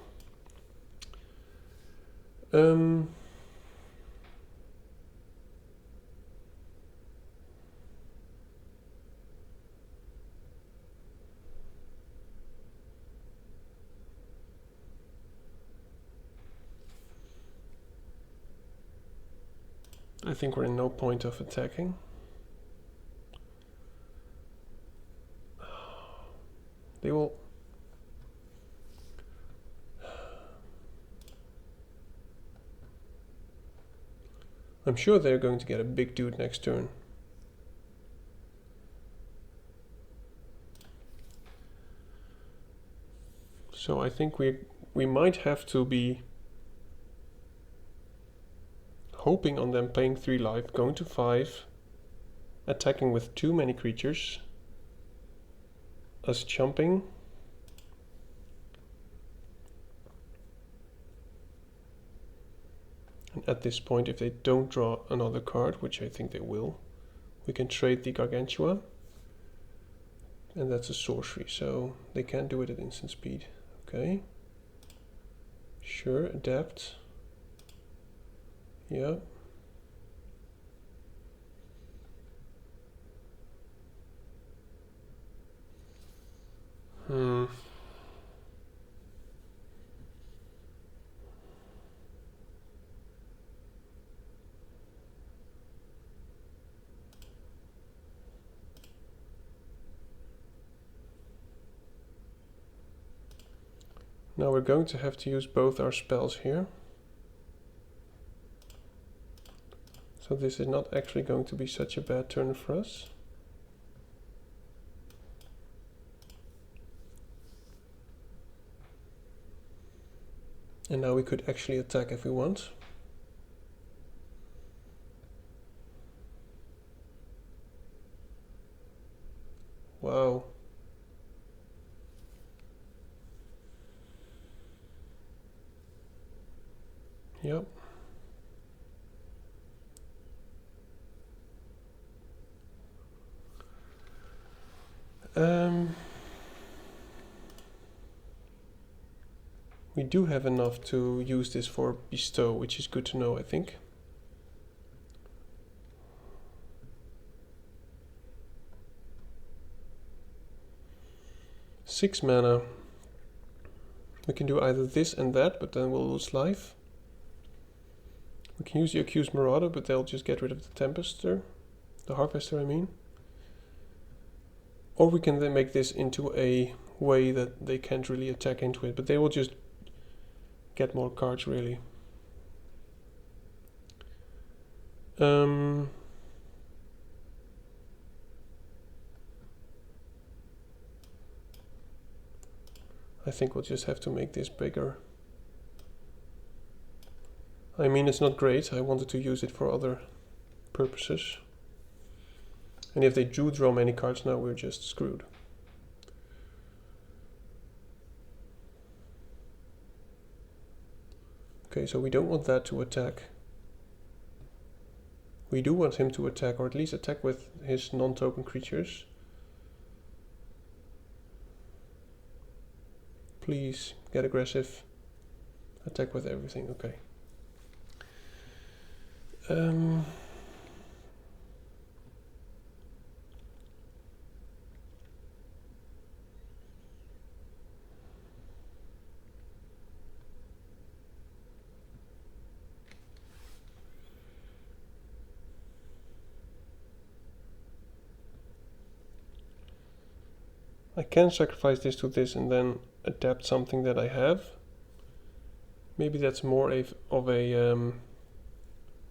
I think we're in no point of attacking. They will... I'm sure they're going to get a big dude next turn. So I think we might have to be hoping on them paying 3 life, going to 5, attacking with too many creatures, us jumping, and at this point, if they don't draw another card, which I think they will, we can trade the Gargantua, and that's a sorcery, so they can't do it at instant speed. Okay, sure, adapt. Yeah. Now we're going to have to use both our spells here. So this is not actually going to be such a bad turn for us. And now we could actually attack if we want. Wow. Yep. We do have enough to use this for bestow, which is good to know, I think. Six mana. We can do either this and that, but then we'll lose life. We can use the Accursed Marauder, but they'll just get rid of the Tempester. The Harvester, I mean. Or we can then make this into a way that they can't really attack into it, but they will just get more cards, really. I think we'll just have to make this bigger. I mean, it's not great. I wanted to use it for other purposes. And if they do draw many cards now, we're just screwed. Okay, so we don't want that to attack. We do want him to attack, or at least attack with his non-token creatures. Please, get aggressive. Attack with everything, okay. I can sacrifice this to this and then adapt something that I have. Maybe that's more of a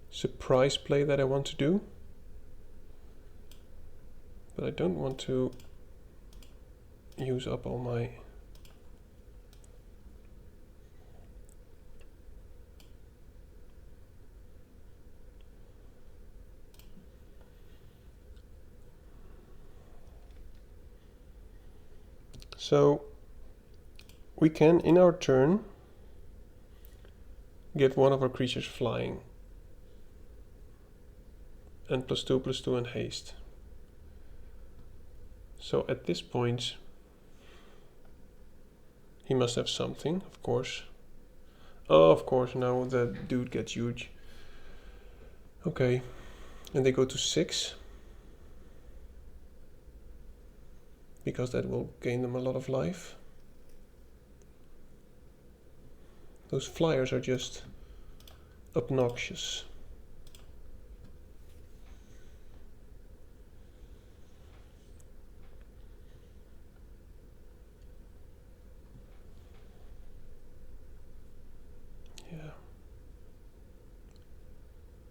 surprise play that I want to do. But I don't want to use up all my... So we can, in our turn, get one of our creatures flying. And +2/+2 and haste. So at this point, he must have something, of course. Oh, of course, now the dude gets huge. Okay, and they go to 6. Because that will gain them a lot of life. Those flyers are just obnoxious.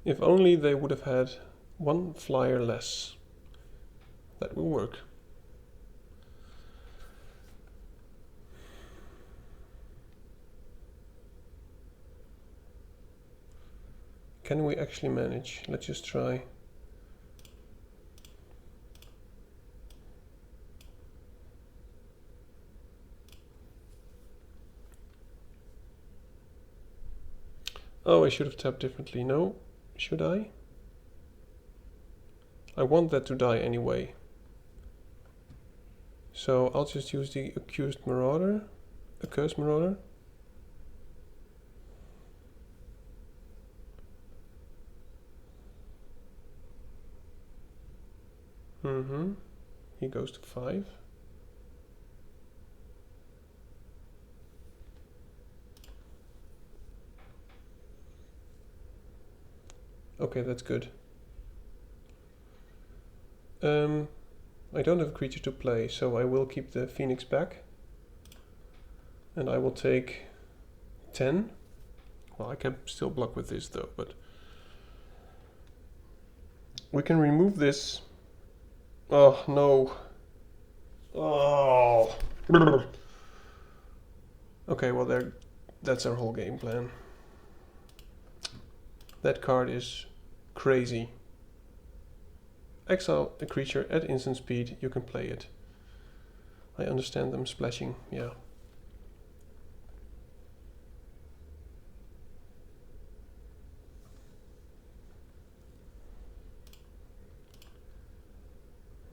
If only they would have had one flyer less. That will work. Can we actually manage? Let's just try. Oh, I should have tapped differently. No, should I? I want that to die anyway. So I'll just use the Accursed Marauder. Accursed Marauder. He goes to 5. Okay, that's good. I don't have a creature to play, so I will keep the Phoenix back. And I will take 10. Well, I can still block with this though, but we can remove this. Oh, no. Oh. Okay, well, that's our whole game plan. That card is crazy. Exile a creature at instant speed, you can play it. I understand them splashing, yeah.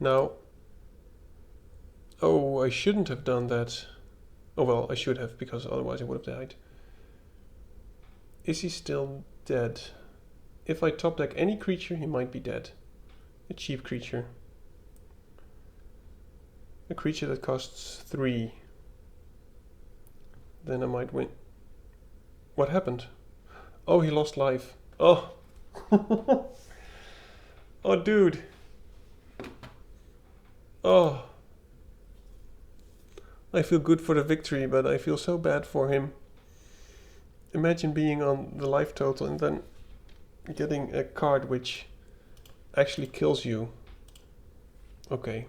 Now, oh, I shouldn't have done that. Oh well, I should have, because otherwise I would have died. Is he still dead? If I top deck any creature, he might be dead. A cheap creature. A creature that costs 3. Then I might win. What happened? Oh, he lost life. Oh. Oh, dude. Oh. I feel good for the victory, but I feel so bad for him. Imagine being on the life total and then getting a card which actually kills you. Okay.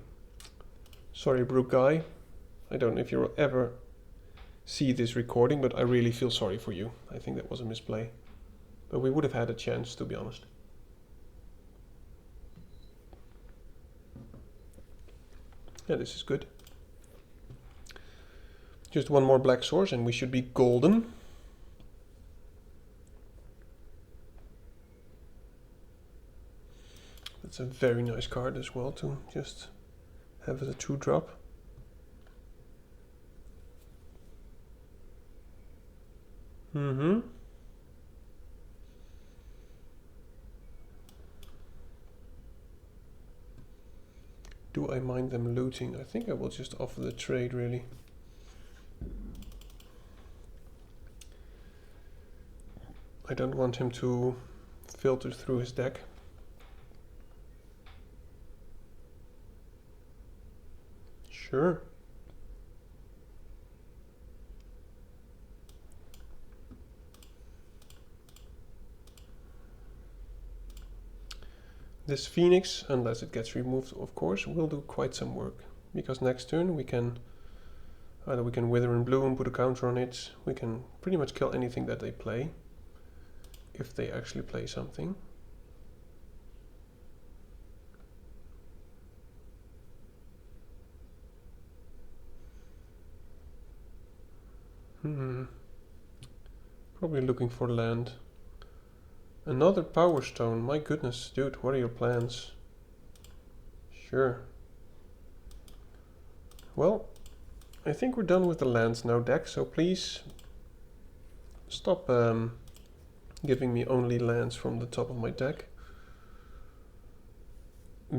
Sorry, Brook guy. I don't know if you'll ever see this recording, but I really feel sorry for you. I think that was a misplay. But we would have had a chance, to be honest. Yeah, this is good. Just one more black source and we should be golden. That's a very nice card as well to just have as a 2-drop. Do I mind them looting? I think I will just offer the trade, really. I don't want him to filter through his deck. Sure. This Phoenix, unless it gets removed, of course, will do quite some work. Because next turn we can either Wither and Bloom, put a counter on it. We can pretty much kill anything that they play, if they actually play something. Probably looking for land. Another Power Stone. My goodness, dude, what are your plans? Sure. Well, I think we're done with the lands now, deck, so please stop giving me only lands from the top of my deck.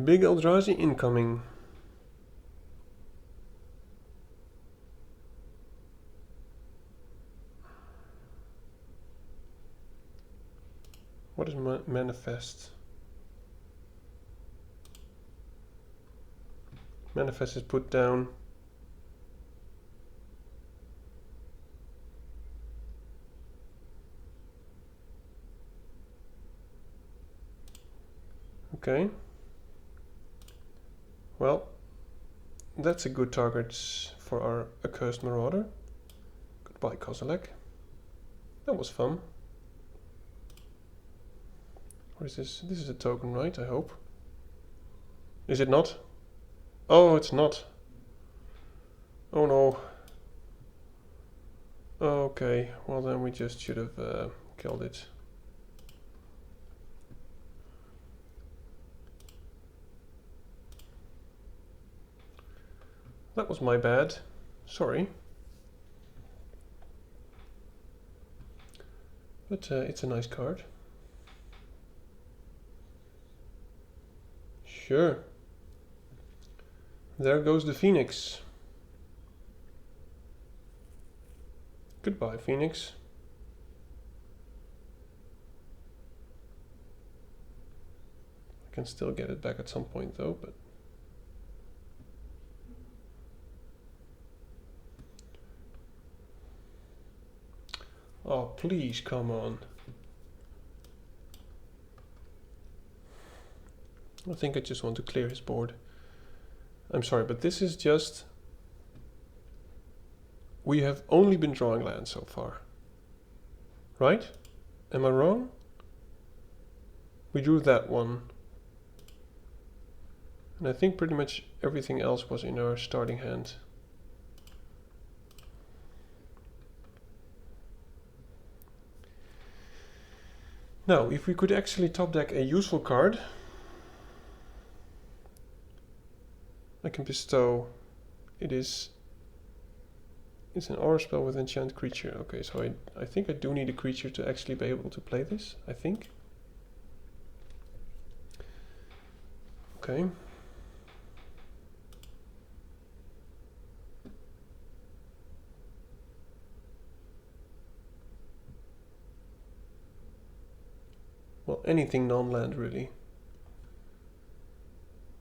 Big Eldrazi incoming. What is manifest? Manifest is put down. Okay. Well, that's a good target for our Accursed Marauder. Goodbye, Kozilek. That was fun. Or is this? This is a token, right? I hope. Is it not? Oh, it's not. Oh no. Okay, well then we just should have killed it. That was my bad. Sorry. But it's a nice card. Sure. There goes the Phoenix. Goodbye, Phoenix. I can still get it back at some point though, but... Oh, please, come on. I think I just want to clear his board. I'm sorry, but this is just... We have only been drawing land so far. Right? Am I wrong? We drew that one. And I think pretty much everything else was in our starting hand. Now, if we could actually top deck a useful card, I can bestow. It's an aura spell with enchant creature. Okay, so I think I do need a creature to actually be able to play this, I think. Okay. Well, anything non-land really.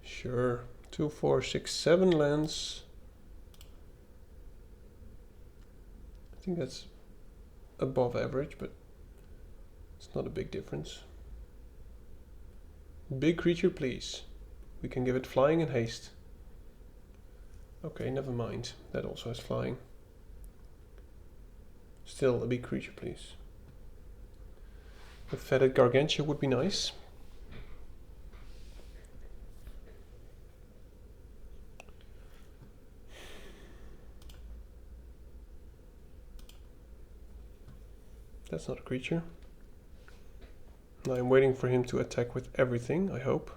Sure. 2, 4, 6, 7 lands. I think that's above average, but it's not a big difference. Big creature, please. We can give it flying and haste. Okay, never mind. That also has flying. Still a big creature, please. A feathered Gargantua would be nice. That's not a creature. Now I'm waiting for him to attack with everything, I hope.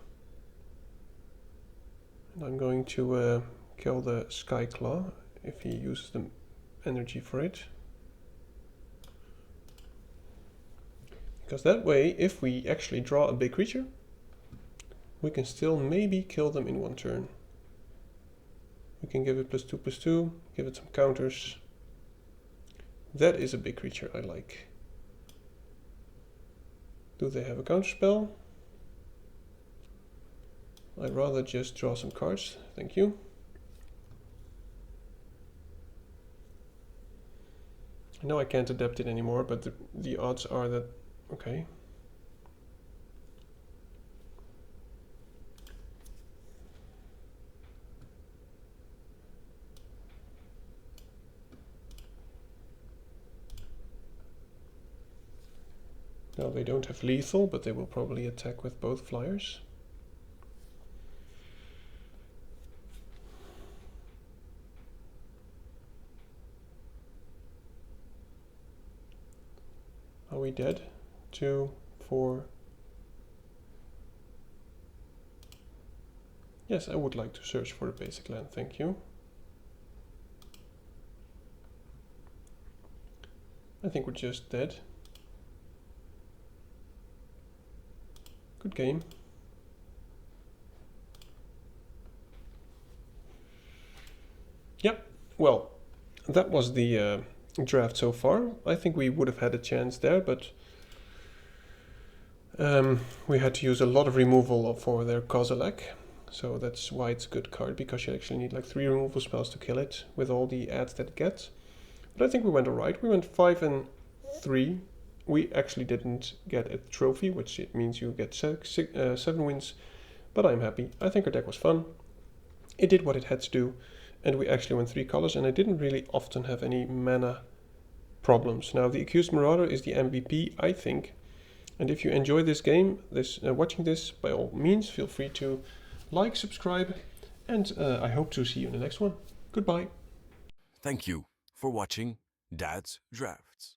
And I'm going to kill the Sky Claw if he uses the energy for it. Because that way, if we actually draw a big creature, we can still maybe kill them in one turn. We can give it +2/+2, give it some counters. That is a big creature I like. Do they have a counter spell? I'd rather just draw some cards, thank you. I know I can't adapt it anymore, but the odds are that... Okay. Now they don't have lethal, but they will probably attack with both flyers. Are we dead? 2, 4. Yes, I would like to search for the basic land, thank you. I think we're just dead. Good game. Yep, well, that was the draft so far. I think we would have had a chance there, but we had to use a lot of removal for their Kozilek. So that's why it's a good card, because you actually need like 3 removal spells to kill it with all the adds that it gets. But I think we went alright. We went 5 and 3. We actually didn't get a trophy, which it means you get 7 wins but I'm happy. I think our deck was fun. It did what it had to do, and we actually went 3 colors, and I didn't really often have any mana problems. Now, the Accursed Marauder is the MVP, I think. And if you enjoy this game, watching this, by all means, feel free to like, subscribe, and I hope to see you in the next one. Goodbye. Thank you for watching Dad's Drafts.